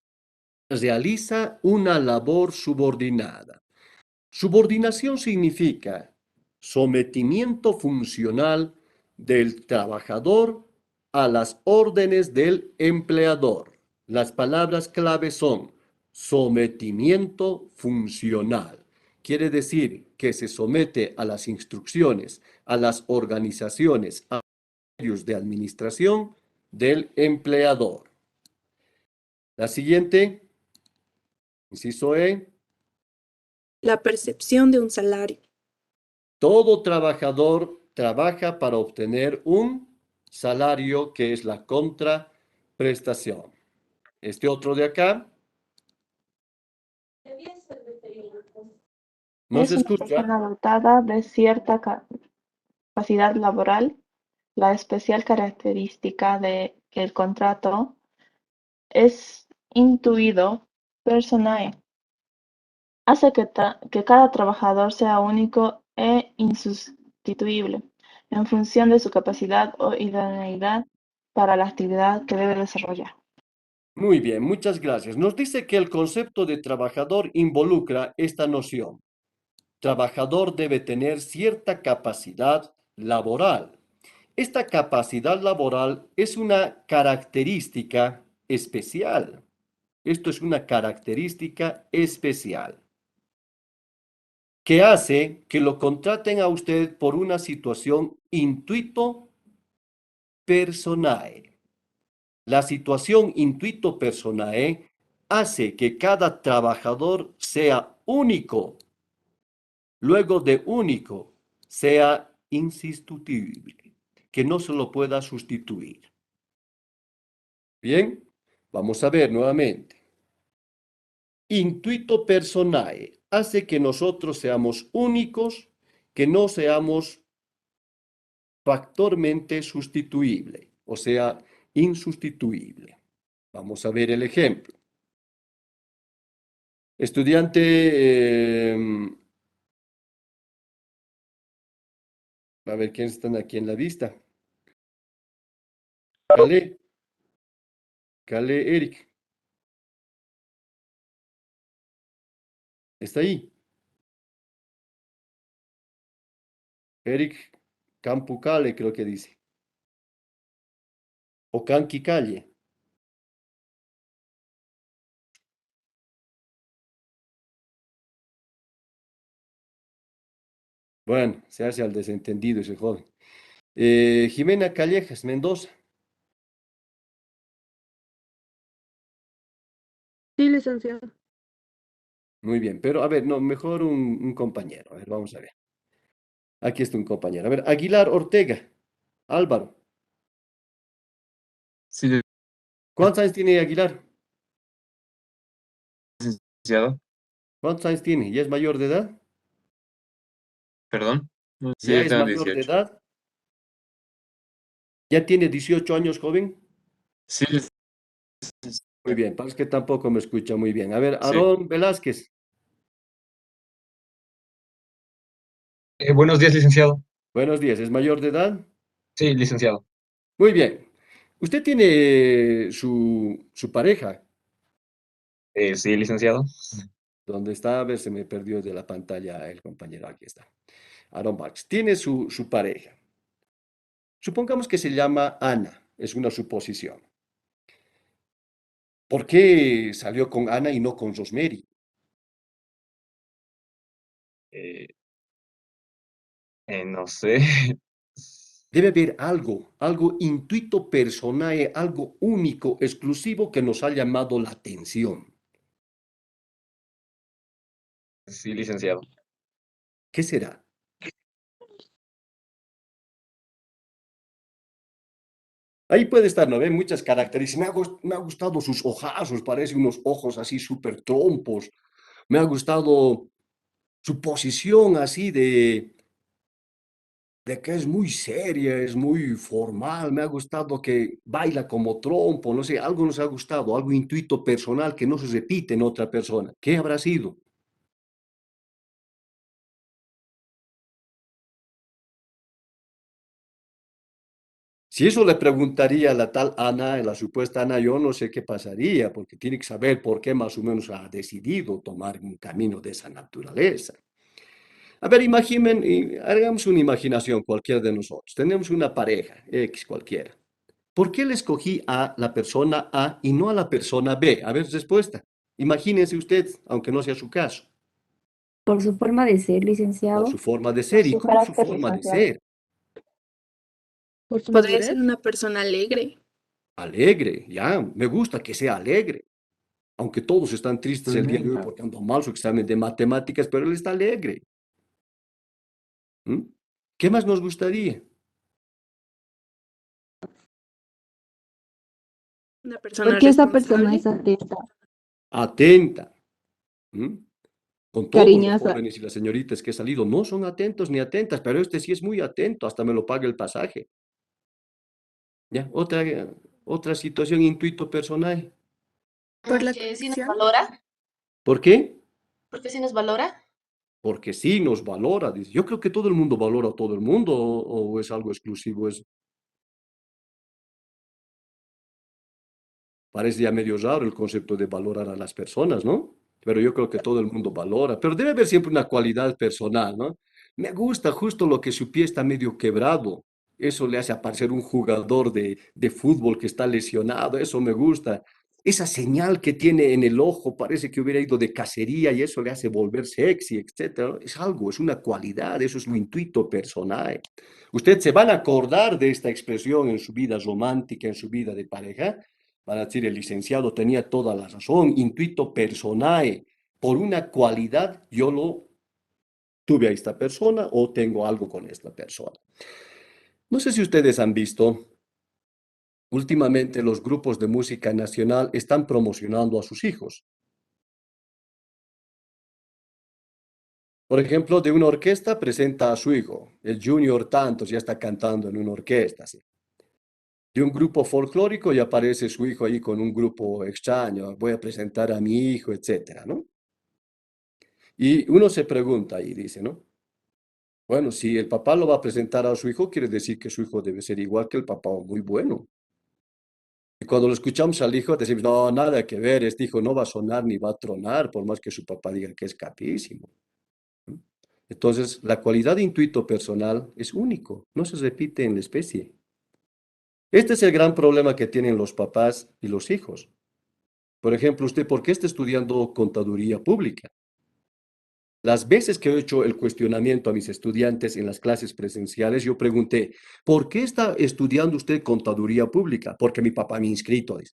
Realiza una labor subordinada. Subordinación significa sometimiento funcional del trabajador a las órdenes del empleador. Las palabras clave son sometimiento funcional. Quiere decir que se somete a las instrucciones, a las organizaciones, a los medios de administración del empleador. La siguiente, inciso E. La percepción de un salario. Todo trabajador trabaja para obtener un salario que es la contraprestación. Este otro de acá, ¿no Es se una escucha? persona dotada de cierta capacidad laboral. La especial característica de que el contrato es intuido personae. Hace que cada trabajador sea único e insustituible en función de su capacidad o idoneidad para la actividad que debe desarrollar. Muy bien, muchas gracias. Nos dice que el concepto de trabajador involucra esta noción. Trabajador debe tener cierta capacidad laboral. Esta capacidad laboral es una característica especial. Esto es una característica especial que hace que lo contraten a usted por una situación intuito personae. La situación intuito personae hace que cada trabajador sea único, luego de único sea insustituible, que no se lo pueda sustituir. Bien, vamos a ver nuevamente. Intuito personae hace que nosotros seamos únicos, que no seamos factormente sustituible, o sea, insustituible. Vamos a ver el ejemplo. Estudiante, a ver quiénes están aquí en la lista. Cale Eric. ¿Está ahí? Eric Campucale, creo que dice. O Canqui Calle. Bueno, se hace al desentendido ese joven. Jimena Callejas, Mendoza. Sí, licenciado. Muy bien, pero a ver, no, mejor un compañero. A ver, vamos a ver. Aquí está un compañero. A ver, Aguilar Ortega. Álvaro. Sí, ¿Cuántos años tiene Aguilar? licenciado. ¿Cuántos años tiene? ¿Ya es mayor de edad? Perdón. Sí, ¿Ya yo es tengo mayor de 18. edad? ¿Ya tiene 18 años, joven? Sí, Muy bien, parece que tampoco me escucha muy bien. A ver, sí. Aarón Velázquez. Buenos días, licenciado. Buenos días, ¿es mayor de edad? Sí, licenciado. Muy bien. ¿Usted tiene su pareja? Sí, licenciado. ¿Dónde está? A ver, se me perdió de la pantalla el compañero. Aquí está. Aaron Marx. Tiene su pareja. Supongamos que se llama Ana. Es una suposición. ¿Por qué salió con Ana y no con Rosemary? Eh, no sé. Debe haber algo intuito personal, algo único, exclusivo que nos ha llamado la atención. Sí, licenciado. ¿Qué será? Ahí puede estar, ¿no ve? Muchas características. Me ha gustado sus ojazos, parece unos ojos así súper trompos. Me ha gustado su posición así de que es muy seria, es muy formal. Me ha gustado que baila como trompo, no sé, algo nos ha gustado, algo intuito personal que no se repite en otra persona. ¿Qué habrá sido? Si eso le preguntaría a la tal Ana, a la supuesta Ana, yo no sé qué pasaría, porque tiene que saber por qué más o menos ha decidido tomar un camino de esa naturaleza. A ver, imaginen, hagamos una imaginación cualquiera de nosotros. Tenemos una pareja, X cualquiera. ¿Por qué le escogí a la persona A y no a la persona B? A ver, respuesta. Imagínense usted, aunque no sea su caso, Por su forma de ser, por su licenciado. forma de Por ser. ¿Y su cómo su carácter, forma de licenciado. ser? Por su Podría ser madurez. una persona alegre. Alegre, ya, me gusta que sea alegre. Aunque todos están tristes el día de hoy porque han mal su examen de matemáticas, pero él está alegre. ¿Mm? ¿Qué más nos gustaría? Una persona Porque esa persona responsable. es atenta, Atenta. ¿Mm? Con todos los cariñosa. jóvenes y las señoritas que he salido, no son atentos ni atentas, pero este sí es muy atento, hasta me lo paga el pasaje. ¿Ya? Otra situación intuito personal. Por la Que sí nos conexión. valora, ¿Por qué? porque sí nos valora. Porque sí nos valora. Dice. Yo creo que todo el mundo valora a todo el mundo, o es algo exclusivo. Parece ya medio raro el concepto de valorar a las personas, ¿no? Pero yo creo que todo el mundo valora. Pero debe haber siempre una cualidad personal, ¿no? Me gusta justo lo que su pie está medio quebrado. Eso le hace aparecer un jugador de fútbol que está lesionado. Eso me gusta. Esa señal que tiene en el ojo parece que hubiera ido de cacería y eso le hace volver sexy, etcétera. Es algo, es una cualidad, eso es lo intuito personal. Usted se van a acordar de esta expresión en su vida romántica, en su vida de pareja, para decir, el licenciado tenía toda la razón, intuito personae, por una cualidad yo lo tuve a esta persona o tengo algo con esta persona. No sé si ustedes han visto, últimamente los grupos de música nacional están promocionando a sus hijos. Por ejemplo, de una orquesta presenta a su hijo, el Junior Tantos ya está cantando en una orquesta, ¿sí? De un grupo folclórico y aparece su hijo ahí con un grupo extraño, voy a presentar a mi hijo, etcétera, ¿no? Y uno se pregunta y dice, ¿no? Bueno, si el papá lo va a presentar a su hijo, quiere decir que su hijo debe ser igual que el papá o muy bueno. Y cuando lo escuchamos al hijo, decimos, no, nada que ver, este hijo no va a sonar ni va a tronar, por más que su papá diga que es capísimo. ¿No? Entonces, la cualidad de intuito personal es único, no se repite en la especie. Este es el gran problema que tienen los papás y los hijos. Por ejemplo, usted, ¿por qué está estudiando contaduría pública? Las veces que he hecho el cuestionamiento a mis estudiantes en las clases presenciales, yo pregunté, ¿por qué está estudiando usted contaduría pública? Porque mi papá me ha inscrito, dice.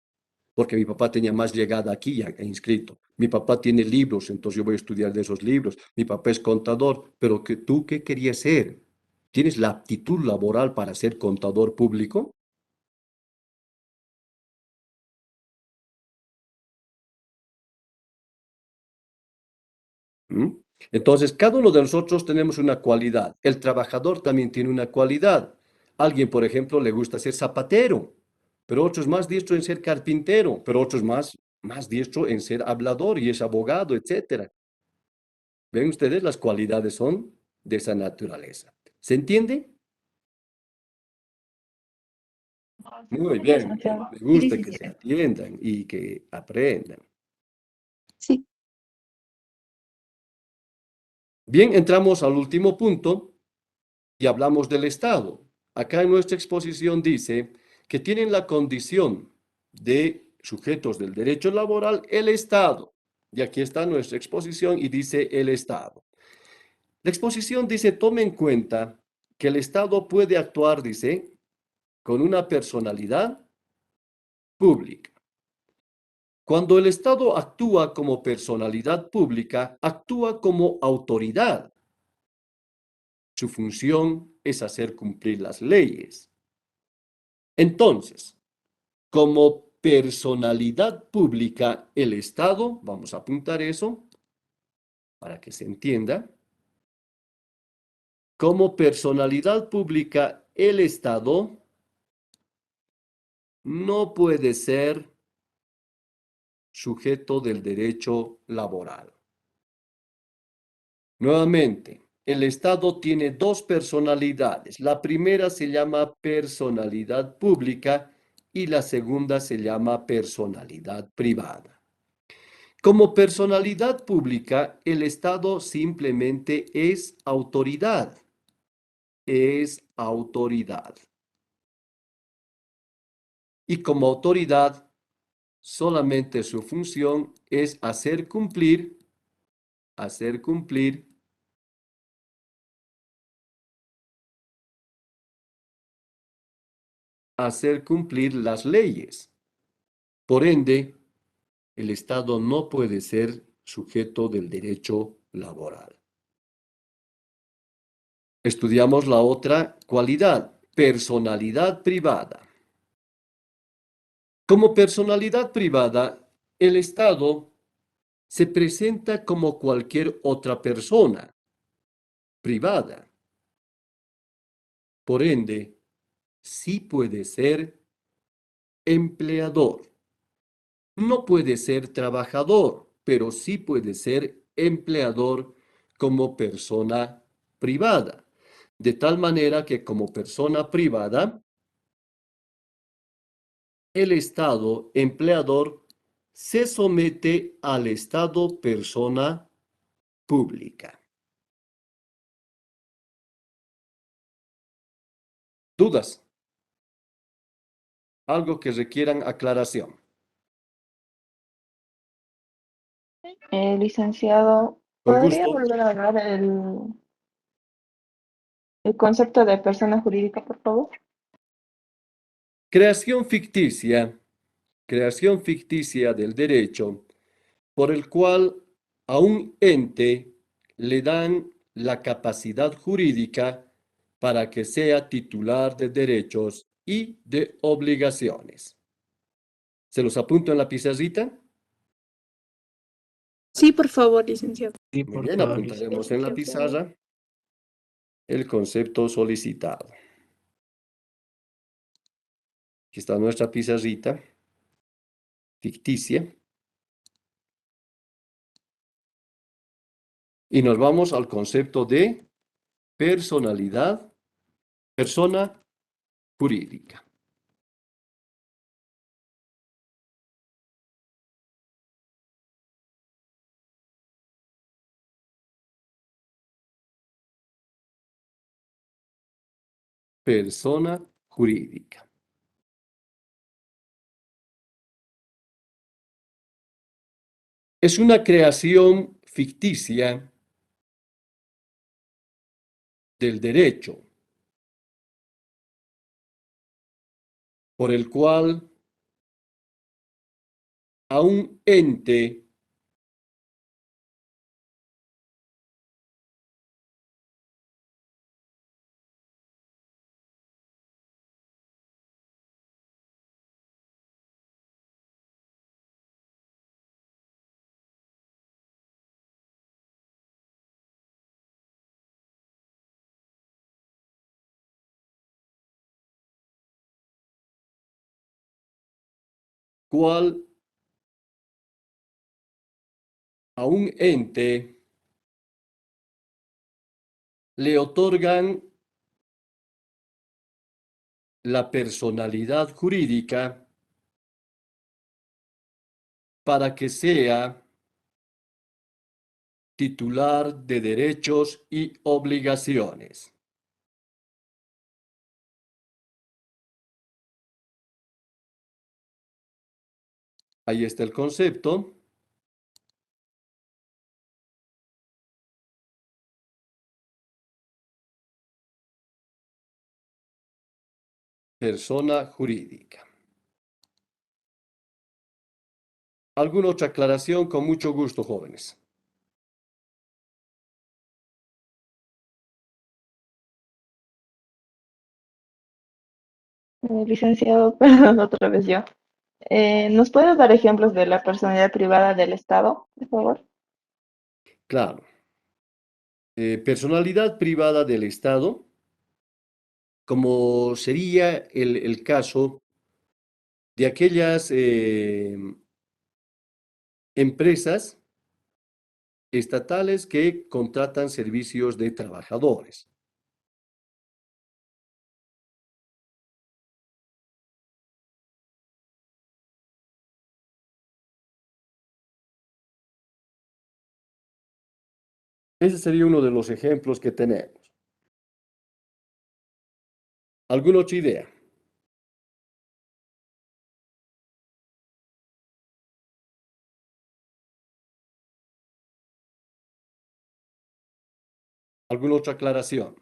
Porque mi papá tenía más llegada aquí ya inscrito. Mi papá tiene libros, entonces yo voy a estudiar de esos libros. Mi papá es contador, pero ¿tú qué querías ser? ¿Tienes la aptitud laboral para ser contador público? ¿Mm? Entonces, cada uno de nosotros tenemos una cualidad. El trabajador también tiene una cualidad. Alguien, por ejemplo, le gusta ser zapatero, pero otro es más diestro en ser carpintero, pero otro es más diestro en ser hablador y es abogado, etcétera. ¿Ven ustedes? Las cualidades son de esa naturaleza. ¿Se entiende? Muy bien, licenciado. me gusta que se licenciado. entiendan y que aprendan. Sí. Bien, entramos al último punto y hablamos del Estado. Acá en nuestra exposición dice que tienen la condición de sujetos del derecho laboral el Estado. Y aquí está nuestra exposición y dice el Estado. La exposición dice, tome en cuenta que el Estado puede actuar, dice, con una personalidad pública. Cuando el Estado actúa como personalidad pública, actúa como autoridad. Su función es hacer cumplir las leyes. Entonces, como personalidad pública, el Estado, vamos a apuntar eso para que se entienda, como personalidad pública, el Estado no puede ser sujeto del derecho laboral. Nuevamente, el Estado tiene dos personalidades. La primera se llama personalidad pública y la segunda se llama personalidad privada. Como personalidad pública, el Estado simplemente es autoridad. Es autoridad. Y como autoridad, solamente su función es hacer cumplir las leyes. Por ende, el Estado no puede ser sujeto del derecho laboral. Estudiamos la otra cualidad, personalidad privada. Como personalidad privada, el Estado se presenta como cualquier otra persona privada. Por ende, sí puede ser empleador. No puede ser trabajador, pero sí puede ser empleador como persona privada. De tal manera que como persona privada, el Estado empleador se somete al Estado persona pública. ¿Dudas? Algo que requieran aclaración. Licenciado, Con ¿podría gusto. volver a dar el concepto de persona jurídica, por favor? Creación ficticia del derecho por el cual a un ente le dan la capacidad jurídica para que sea titular de derechos y de obligaciones. ¿Se los apunto en la pizarrita? Sí, por favor, licenciado. Sí, Muy por bien, favor, apuntaremos en la pizarra el concepto solicitado. Aquí está nuestra pizarrita ficticia. Y nos vamos al concepto de personalidad, persona jurídica. Persona jurídica. Es una creación ficticia del derecho por el cual a un ente cual a un ente le otorgan la personalidad jurídica para que sea titular de derechos y obligaciones. Ahí está el concepto. Persona jurídica. ¿Alguna otra aclaración? Con mucho gusto, jóvenes. Licenciado, perdón, otra vez yo. ¿Nos puede dar ejemplos de la personalidad privada del Estado, por favor? Claro. Personalidad privada del Estado, como sería el caso de aquellas empresas estatales que contratan servicios de trabajadores. Ese sería uno de los ejemplos que tenemos. ¿Alguna otra idea? ¿Alguna otra aclaración?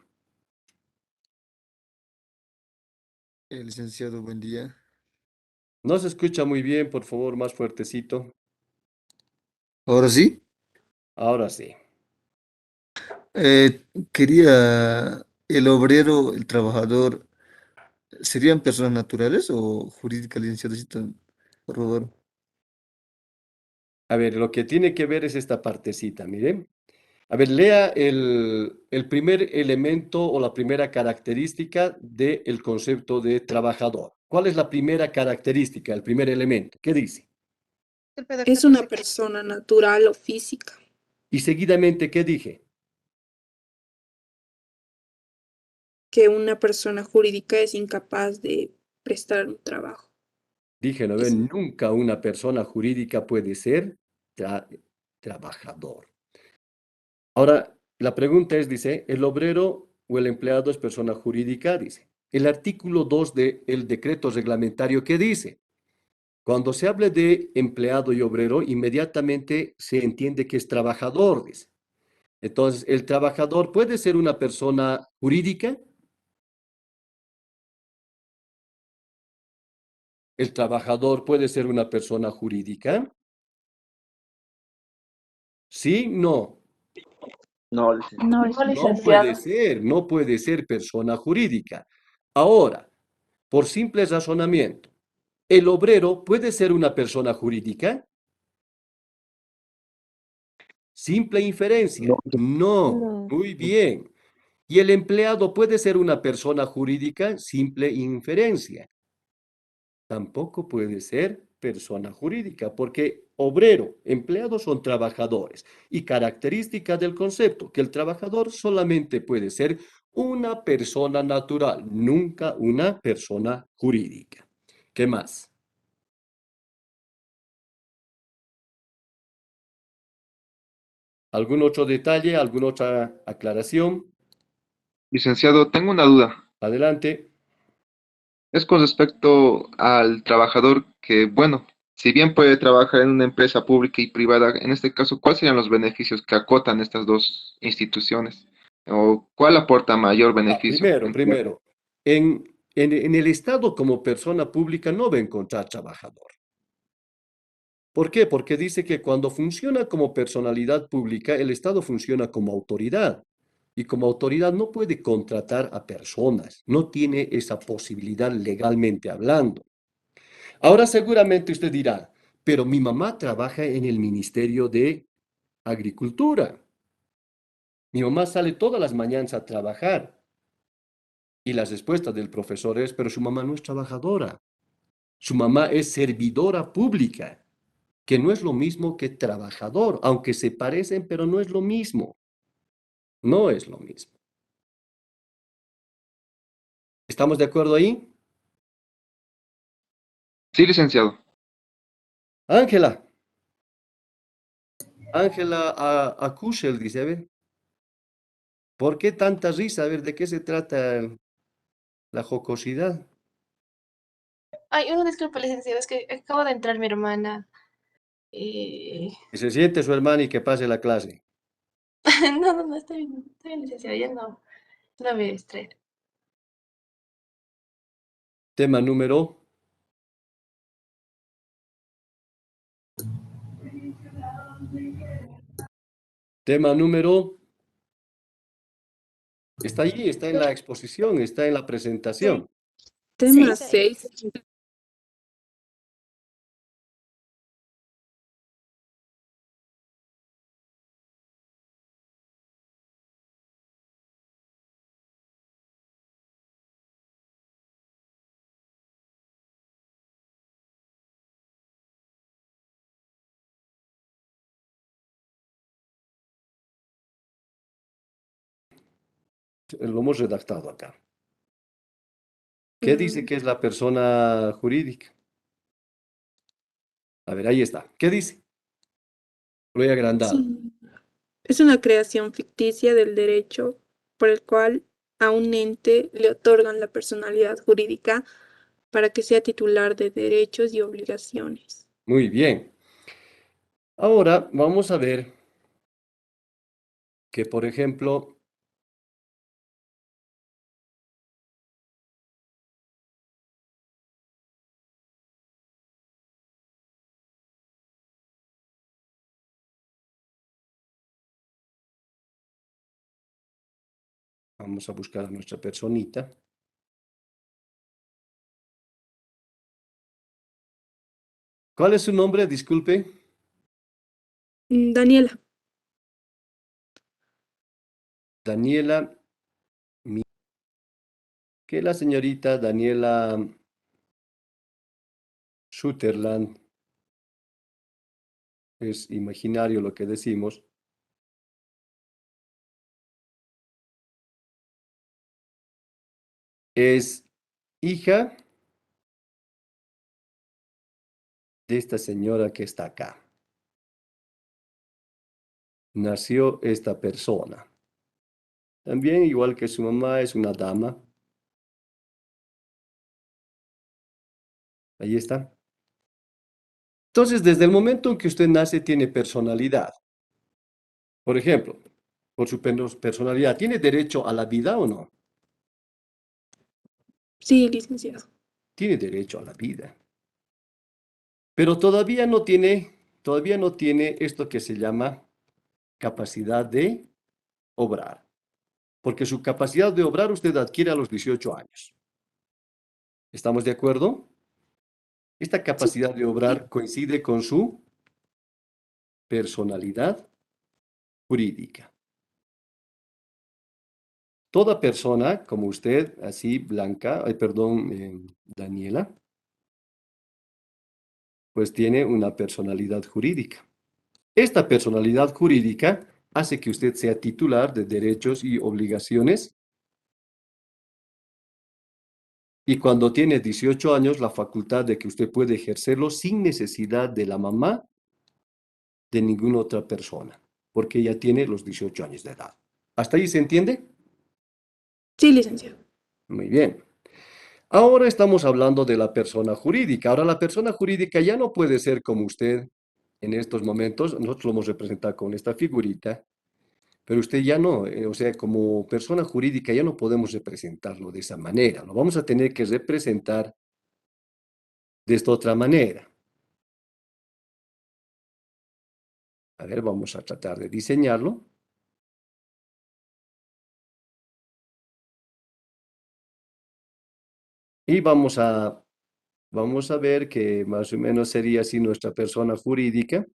Licenciado, buen día. No se escucha muy bien, por favor, más fuertecito. Ahora sí, Ahora sí. eh, quería, el obrero, el trabajador, ¿serían personas naturales o jurídicas, licenciado? Por favor. A ver, lo que tiene que ver es esta partecita, miren. A ver, lea el primer elemento o la primera característica del concepto de trabajador. ¿Cuál es la primera característica, el primer elemento? ¿Qué dice? Es una persona natural o física. Y seguidamente, ¿qué dije? Que una persona jurídica es incapaz de prestar un trabajo. Dije, no ven, nunca una persona jurídica puede ser trabajador. Ahora, la pregunta es, dice, ¿el obrero o el empleado es persona jurídica? Dice. El artículo 2 del decreto reglamentario, ¿qué dice? Cuando se hable de empleado y obrero, inmediatamente se entiende que es trabajador, dice. Entonces, ¿el trabajador puede ser una persona jurídica? ¿El trabajador puede ser una persona jurídica? ¿Sí? No. No, licenciado. No, licenciado. No puede ser persona jurídica. Ahora, por simple razonamiento, ¿el obrero puede ser una persona jurídica? Simple inferencia. No, No. No. Muy bien. ¿Y el empleado puede ser una persona jurídica? Simple inferencia. Tampoco puede ser persona jurídica, porque obrero, empleados son trabajadores. Y característica del concepto, que el trabajador solamente puede ser una persona natural, nunca una persona jurídica. ¿Qué más? ¿Algún otro detalle? ¿Alguna otra aclaración? Licenciado, tengo una duda. Adelante. Es con respecto al trabajador que, bueno, si bien puede trabajar en una empresa pública y privada, en este caso, ¿cuáles serían los beneficios que acotan estas dos instituciones? ¿O cuál aporta mayor beneficio? Primero, en el Estado como persona pública no va a encontrar trabajador. ¿Por qué? Porque dice que cuando funciona como personalidad pública, el Estado funciona como autoridad. Y como autoridad no puede contratar a personas, no tiene esa posibilidad legalmente hablando. Ahora seguramente usted dirá, pero mi mamá trabaja en el Ministerio de Agricultura. Mi mamá sale todas las mañanas a trabajar. Y la respuesta del profesor es, pero su mamá no es trabajadora. Su mamá es servidora pública, que no es lo mismo que trabajador, aunque se parecen, pero no es lo mismo. No es lo mismo. ¿Estamos de acuerdo ahí? Sí, licenciado. Ángela. Ángela Kuschel dice, a ver, ¿por qué tanta risa? A ver, ¿de qué se trata la jocosidad? Ay, una disculpa, licenciado, es que acabo de entrar mi hermana. Eh, Que se siente su hermana y que pase la clase. No, está bien, licenciado, ya no me distraer. Tema número. Tema número. Está allí, está en la exposición, está en la presentación. Tema Sí. 6. Lo hemos redactado acá. ¿Qué dice que es la persona jurídica? A ver, ahí está. ¿Qué dice? Lo he agrandado. Es una creación ficticia del derecho por el cual a un ente le otorgan la personalidad jurídica para que sea titular de derechos y obligaciones. Muy bien. Ahora vamos a ver que, por ejemplo, vamos a buscar a nuestra personita. ¿Cuál es su nombre? Disculpe. Daniela. Daniela. Que la señorita Daniela Sutherland, es imaginario lo que decimos, es hija de esta señora que está acá. Nació esta persona. También, igual que su mamá, es una dama. Ahí está. Entonces, desde el momento en que usted nace, tiene personalidad. Por ejemplo, por su personalidad, ¿tiene derecho a la vida o no? Sí, licenciado. Tiene derecho a la vida. Pero todavía no tiene esto que se llama capacidad de obrar. Porque su capacidad de obrar usted adquiere a los 18 años. ¿Estamos de acuerdo? Esta capacidad de obrar coincide con su personalidad jurídica. Toda persona como usted, así Blanca, Daniela, pues tiene una personalidad jurídica. Esta personalidad jurídica hace que usted sea titular de derechos y obligaciones. Y cuando tiene 18 años, la facultad de que usted puede ejercerlo sin necesidad de la mamá, de ninguna otra persona, porque ella tiene los 18 años de edad. ¿Hasta ahí se entiende? Sí, licenciado. Muy bien. Ahora estamos hablando de la persona jurídica. Ahora la persona jurídica ya no puede ser como usted en estos momentos. Nosotros lo hemos representado con esta figurita, pero usted ya no, o sea, como persona jurídica ya no podemos representarlo de esa manera. Lo vamos a tener que representar de esta otra manera. A ver, vamos a tratar de diseñarlo. Y vamos a ver que más o menos sería así nuestra persona jurídica.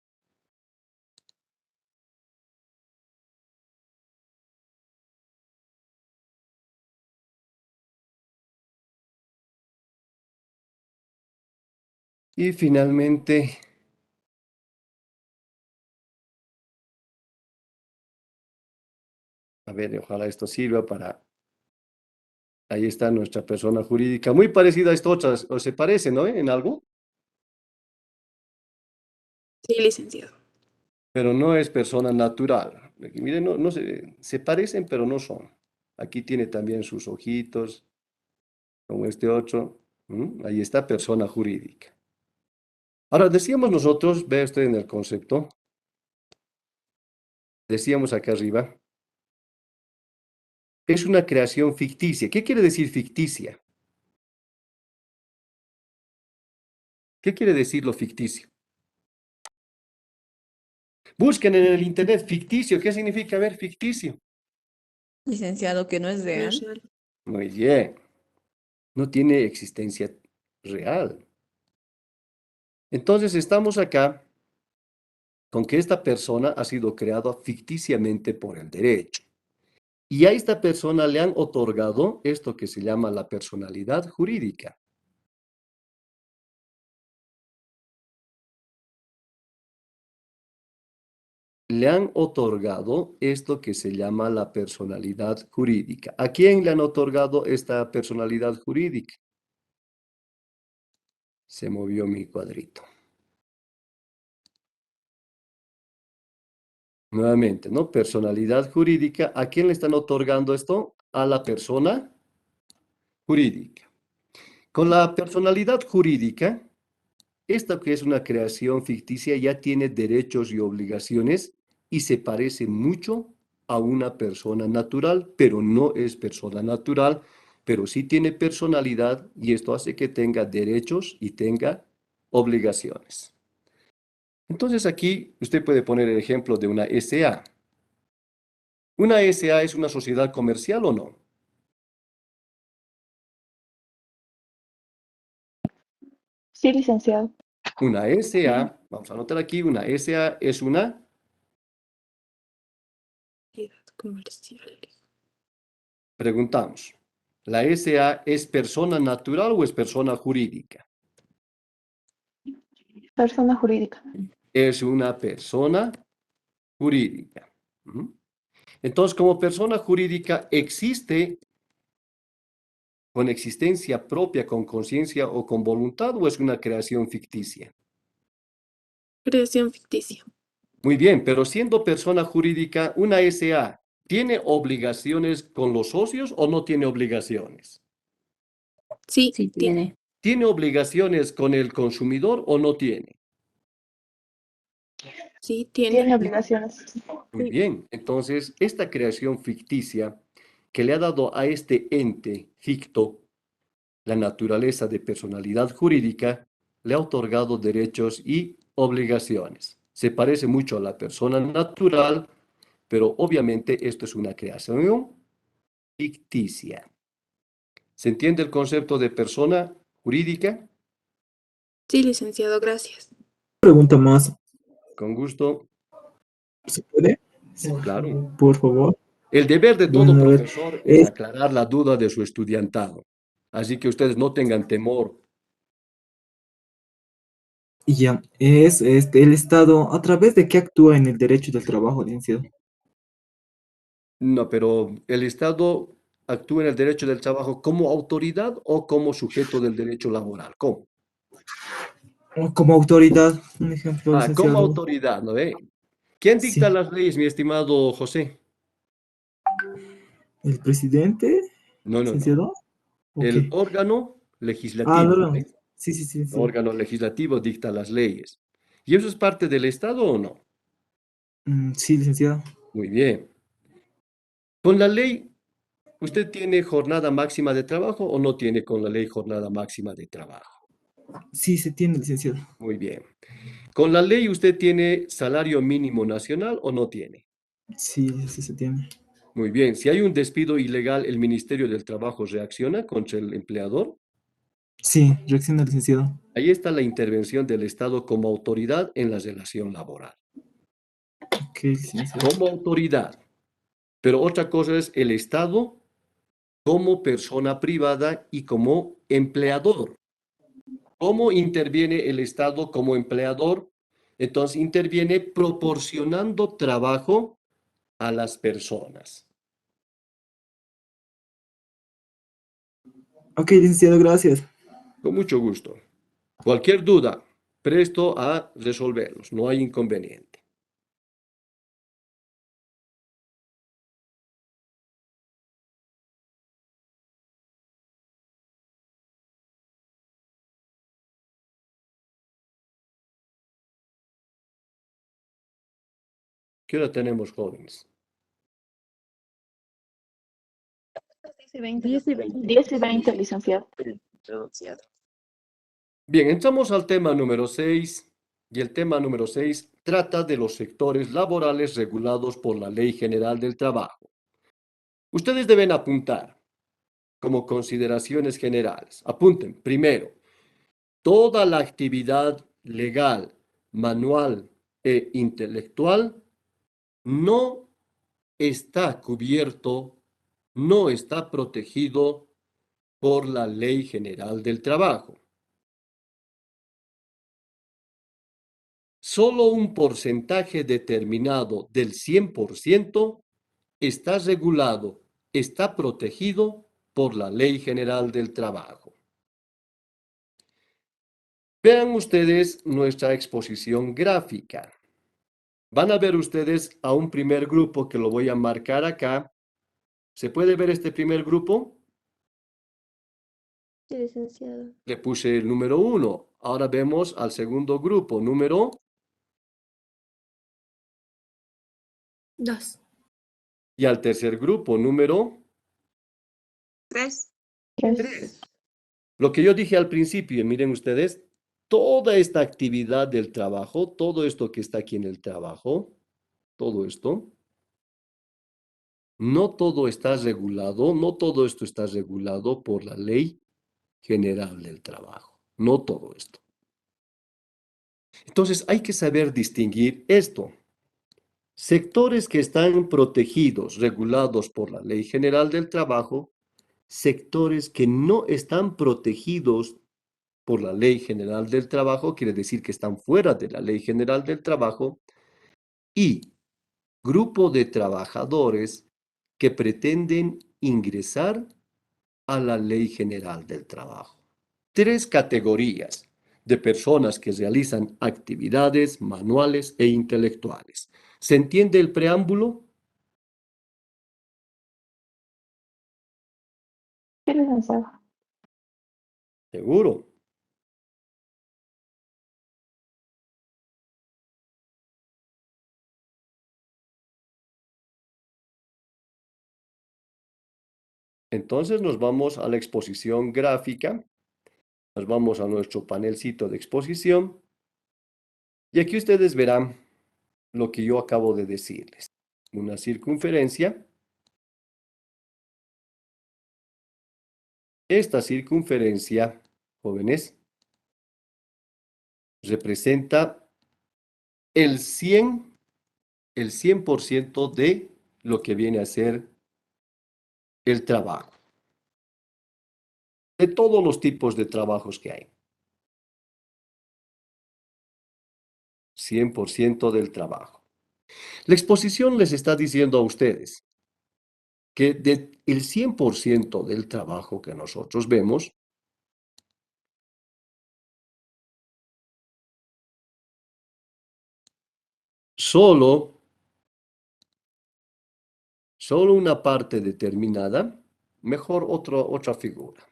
Y finalmente, a ver, ojalá esto sirva para Ahí está nuestra persona jurídica, muy parecida a esta otra, o se parece, ¿no? En algo, Sí, licenciado. pero no es persona natural. Aquí, miren, no se parecen, pero no son. Aquí tiene también sus ojitos, como este otro. Ahí está persona jurídica. Ahora, decíamos nosotros, vea usted en el concepto, decíamos acá arriba, es una creación ficticia. ¿Qué quiere decir ficticia? ¿Qué quiere decir lo ficticio? Busquen en el internet ficticio. ¿Qué significa ver ficticio? Licenciado, que no es No es real. real. Muy bien. No tiene existencia real. Entonces estamos acá con que esta persona ha sido creada ficticiamente por el derecho. Y a esta persona le han otorgado esto que se llama la personalidad jurídica. Le han otorgado esto que se llama la personalidad jurídica. ¿A quién le han otorgado esta personalidad jurídica? Se movió mi cuadrito. Nuevamente, ¿no? Personalidad jurídica. ¿A quién le están otorgando esto? A la persona jurídica. Con la personalidad jurídica, esta que es una creación ficticia ya tiene derechos y obligaciones y se parece mucho a una persona natural, pero no es persona natural, pero sí tiene personalidad y esto hace que tenga derechos y tenga obligaciones. Entonces aquí usted puede poner el ejemplo de una SA. ¿Una SA es una sociedad comercial o no? Sí, licenciado. Una SA, vamos a anotar aquí, una SA es una, Actividad comercial. preguntamos, ¿la SA es persona natural o es persona jurídica? Persona jurídica. Es una persona jurídica. ¿Mm? Entonces, como persona jurídica, ¿existe con existencia propia, con conciencia o con voluntad o es una creación ficticia? Creación ficticia. Muy bien, pero siendo persona jurídica, una SA, ¿tiene obligaciones con los socios o no tiene obligaciones? Sí, Sí, tiene. tiene. ¿Tiene obligaciones con el consumidor o no tiene? Sí, tiene. Tiene obligaciones. Muy Sí. bien, entonces esta creación ficticia que le ha dado a este ente ficto la naturaleza de personalidad jurídica, le ha otorgado derechos y obligaciones. Se parece mucho a la persona natural, pero obviamente esto es una creación ficticia. ¿Se entiende el concepto de persona jurídica? Sí, licenciado, gracias. Pregunta más. Con gusto, ¿Se puede? claro. Por favor. El deber de todo Bueno, a ver. profesor es aclarar la duda de su estudiantado. Así que ustedes no tengan temor. Ya, es el Estado, ¿a través de qué actúa en el derecho del trabajo, licenciado? No, pero el Estado actúa en el derecho del trabajo como autoridad o como sujeto del derecho laboral. ¿Cómo? Como autoridad, un ejemplo, Como licenciado. autoridad, ¿no ve? ¿Quién dicta Sí, las leyes, mi estimado José? el presidente, No, no, no. licenciado. Ok. El órgano Ah, legislativo, no, ¿no no. ve? Sí, sí, sí, El sí. órgano legislativo dicta las leyes. ¿Y eso es parte del Estado o no? Sí, licenciado. Muy bien. Con la ley, ¿usted tiene jornada máxima de trabajo o no tiene con la ley jornada máxima de trabajo? Sí, se tiene, licenciado. Muy bien. ¿Con la ley usted tiene salario mínimo nacional o no tiene? Sí, sí se tiene. Muy bien. Si hay un despido ilegal, ¿el Ministerio del Trabajo reacciona contra el empleador? Sí, reacciona, licenciado. Ahí está la intervención del Estado como autoridad en la relación laboral. Ok, licenciado. Como autoridad. Pero otra cosa es el Estado como persona privada y como empleador. ¿Cómo interviene el Estado como empleador? Entonces interviene proporcionando trabajo a las personas. Ok, licenciado, gracias. Con mucho gusto. Cualquier duda, presto a resolverlos, no hay inconveniente. ¿Qué hora tenemos, jóvenes? 10 y 20, licenciado. Bien, entramos al tema número 6 y el tema número 6 trata de los sectores laborales regulados por la Ley General del Trabajo. Ustedes deben apuntar como consideraciones generales. Apunten, primero, toda la actividad legal, manual e intelectual no está cubierto, no está protegido por la Ley General del Trabajo. Solo un porcentaje determinado del 100% está regulado, está protegido por la Ley General del Trabajo. Vean ustedes nuestra exposición gráfica. Van a ver ustedes a un primer grupo que lo voy a marcar acá. ¿Se puede ver este primer grupo? Sí, licenciado. Le puse el número 1. Ahora vemos al segundo grupo, número 2. y al tercer grupo, número 3. 3. Lo que yo dije al principio, miren ustedes, toda esta actividad del trabajo, todo esto que está aquí en el trabajo, todo esto, no todo está regulado, no todo esto está regulado por la Ley General del Trabajo, no todo esto. Entonces hay que saber distinguir esto. Sectores que están protegidos, regulados por la Ley General del Trabajo, sectores que no están protegidos por la Ley General del Trabajo, quiere decir que están fuera de la Ley General del Trabajo, y grupo de trabajadores que pretenden ingresar a la Ley General del Trabajo. 3 categorías de personas que realizan actividades manuales e intelectuales. ¿Se entiende el preámbulo? Sí, licenciado. Seguro. Entonces nos vamos a la exposición gráfica, nos vamos a nuestro panelcito de exposición y aquí ustedes verán lo que yo acabo de decirles. Una circunferencia. Esta circunferencia, jóvenes, representa el 100% de lo que viene a ser el trabajo. De todos los tipos de trabajos que hay. 100% del trabajo. La exposición les está diciendo a ustedes que del 100% del trabajo que nosotros vemos, solo una parte determinada, mejor otra figura.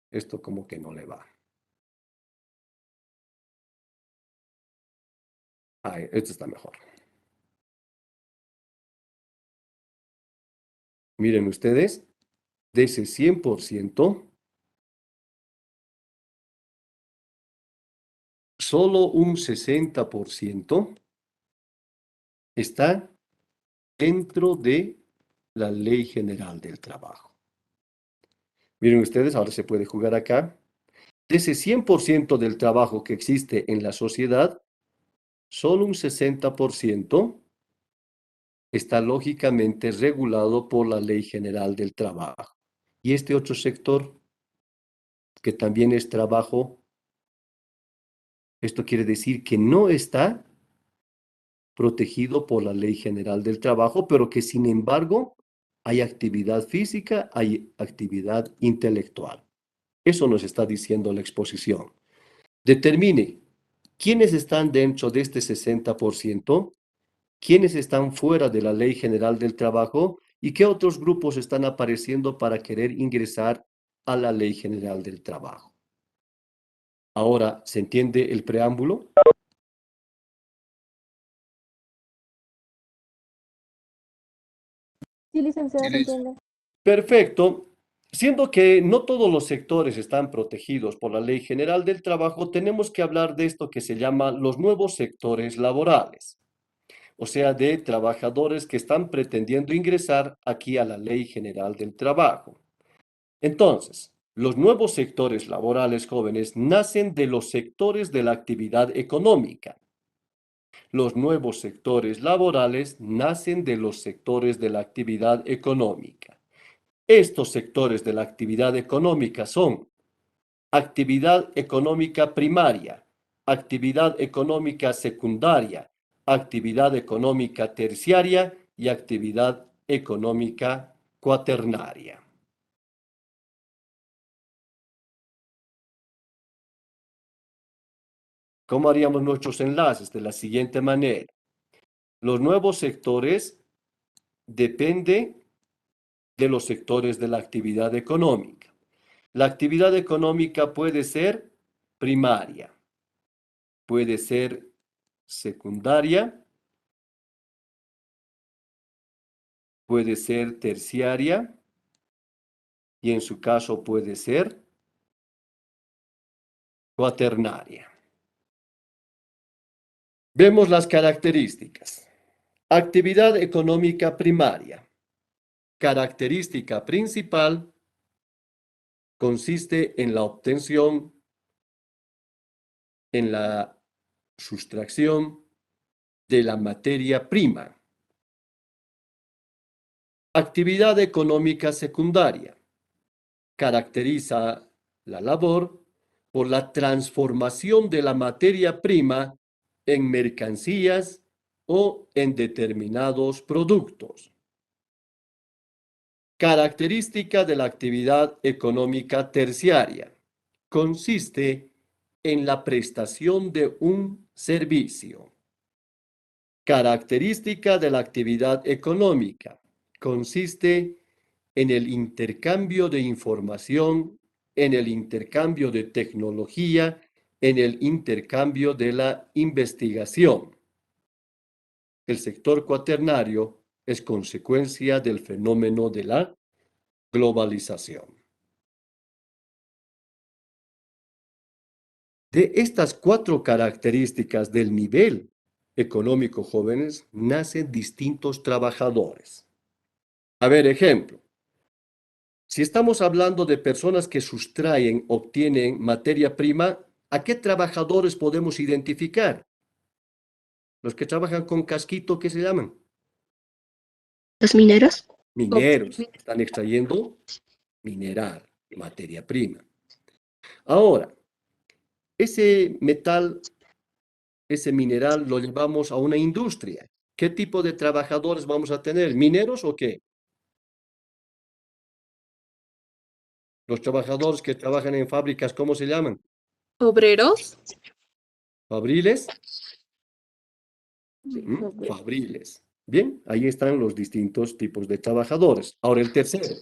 Esto como que no le va. Esto está mejor. Miren ustedes, de ese 100%, solo un 60% está dentro de la Ley General del Trabajo. Miren ustedes, ahora se puede jugar acá. De ese 100% del trabajo que existe en la sociedad, solo un 60% está lógicamente regulado por la Ley General del Trabajo. Y este otro sector, que también es trabajo, esto quiere decir que no está protegido por la Ley General del Trabajo, pero que sin embargo hay actividad física, hay actividad intelectual. Eso nos está diciendo la exposición. Determine quiénes están dentro de este 60%, quiénes están fuera de la Ley General del Trabajo y qué otros grupos están apareciendo para querer ingresar a la Ley General del Trabajo. Ahora, ¿se entiende el preámbulo? Sí, licenciada, se entiende. Perfecto. Siendo que no todos los sectores están protegidos por la Ley General del Trabajo, tenemos que hablar de esto que se llama los nuevos sectores laborales, o sea, de trabajadores que están pretendiendo ingresar aquí a la Ley General del Trabajo. Entonces, los nuevos sectores laborales jóvenes nacen de los sectores de la actividad económica. Los nuevos sectores laborales nacen de los sectores de la actividad económica. Estos sectores de la actividad económica son actividad económica primaria, actividad económica secundaria, actividad económica terciaria y actividad económica cuaternaria. ¿Cómo haríamos nuestros enlaces? De la siguiente manera. Los nuevos sectores dependen de los sectores de la actividad económica. La actividad económica puede ser primaria, puede ser secundaria, puede ser terciaria y en su caso puede ser cuaternaria. Vemos las características. Actividad económica primaria. Característica principal consiste en la obtención, en la sustracción de la materia prima. Actividad económica secundaria. Caracteriza la labor por la transformación de la materia prima en mercancías o en determinados productos. Característica de la actividad económica terciaria. Consiste en la prestación de un servicio. Característica de la actividad económica. Consiste en el intercambio de información, en el intercambio de tecnología, en el intercambio de la investigación. El sector cuaternario es consecuencia del fenómeno de la globalización. De estas 4 características del nivel económico jóvenes nacen distintos trabajadores. A ver, ejemplo. Si estamos hablando de personas que sustraen, obtienen materia prima, ¿a qué trabajadores podemos identificar? Los que trabajan con casquito, ¿qué se llaman? ¿Los mineros? Mineros. Están extrayendo mineral, materia prima. Ahora, ese metal, ese mineral lo llevamos a una industria. ¿Qué tipo de trabajadores vamos a tener? ¿Mineros o qué? Los trabajadores que trabajan en fábricas, ¿cómo se llaman? ¿Obreros? ¿Fabriles? Fabriles. Bien, ahí están los distintos tipos de trabajadores. Ahora el tercero,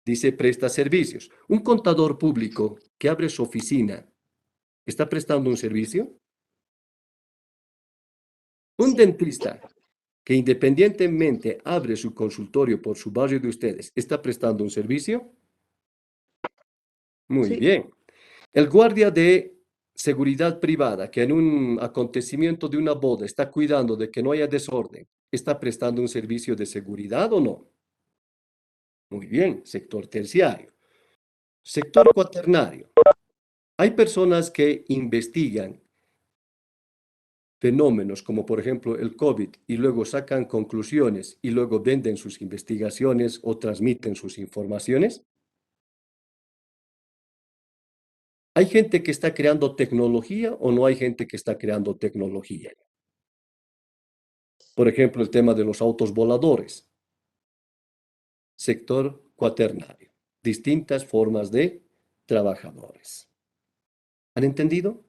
dice presta servicios. Un contador público que abre su oficina, ¿está prestando un servicio? Un dentista que independientemente abre su consultorio por su barrio de ustedes, ¿está prestando un servicio? Muy bien. El guardia de seguridad privada que en un acontecimiento de una boda está cuidando de que no haya desorden, ¿está prestando un servicio de seguridad o no? Muy bien, sector terciario. Sector cuaternario. Hay personas que investigan fenómenos como por ejemplo el COVID y luego sacan conclusiones y luego venden sus investigaciones o transmiten sus informaciones. ¿Hay gente que está creando tecnología o no hay gente que está creando tecnología? Por ejemplo, el tema de los autos voladores. Sector cuaternario. Distintas formas de trabajadores. ¿Han entendido?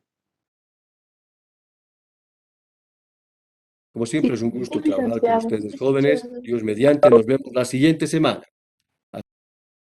Como siempre, es un gusto Sí, trabajar con licenciado. ustedes, jóvenes. Dios mediante, nos vemos la siguiente semana.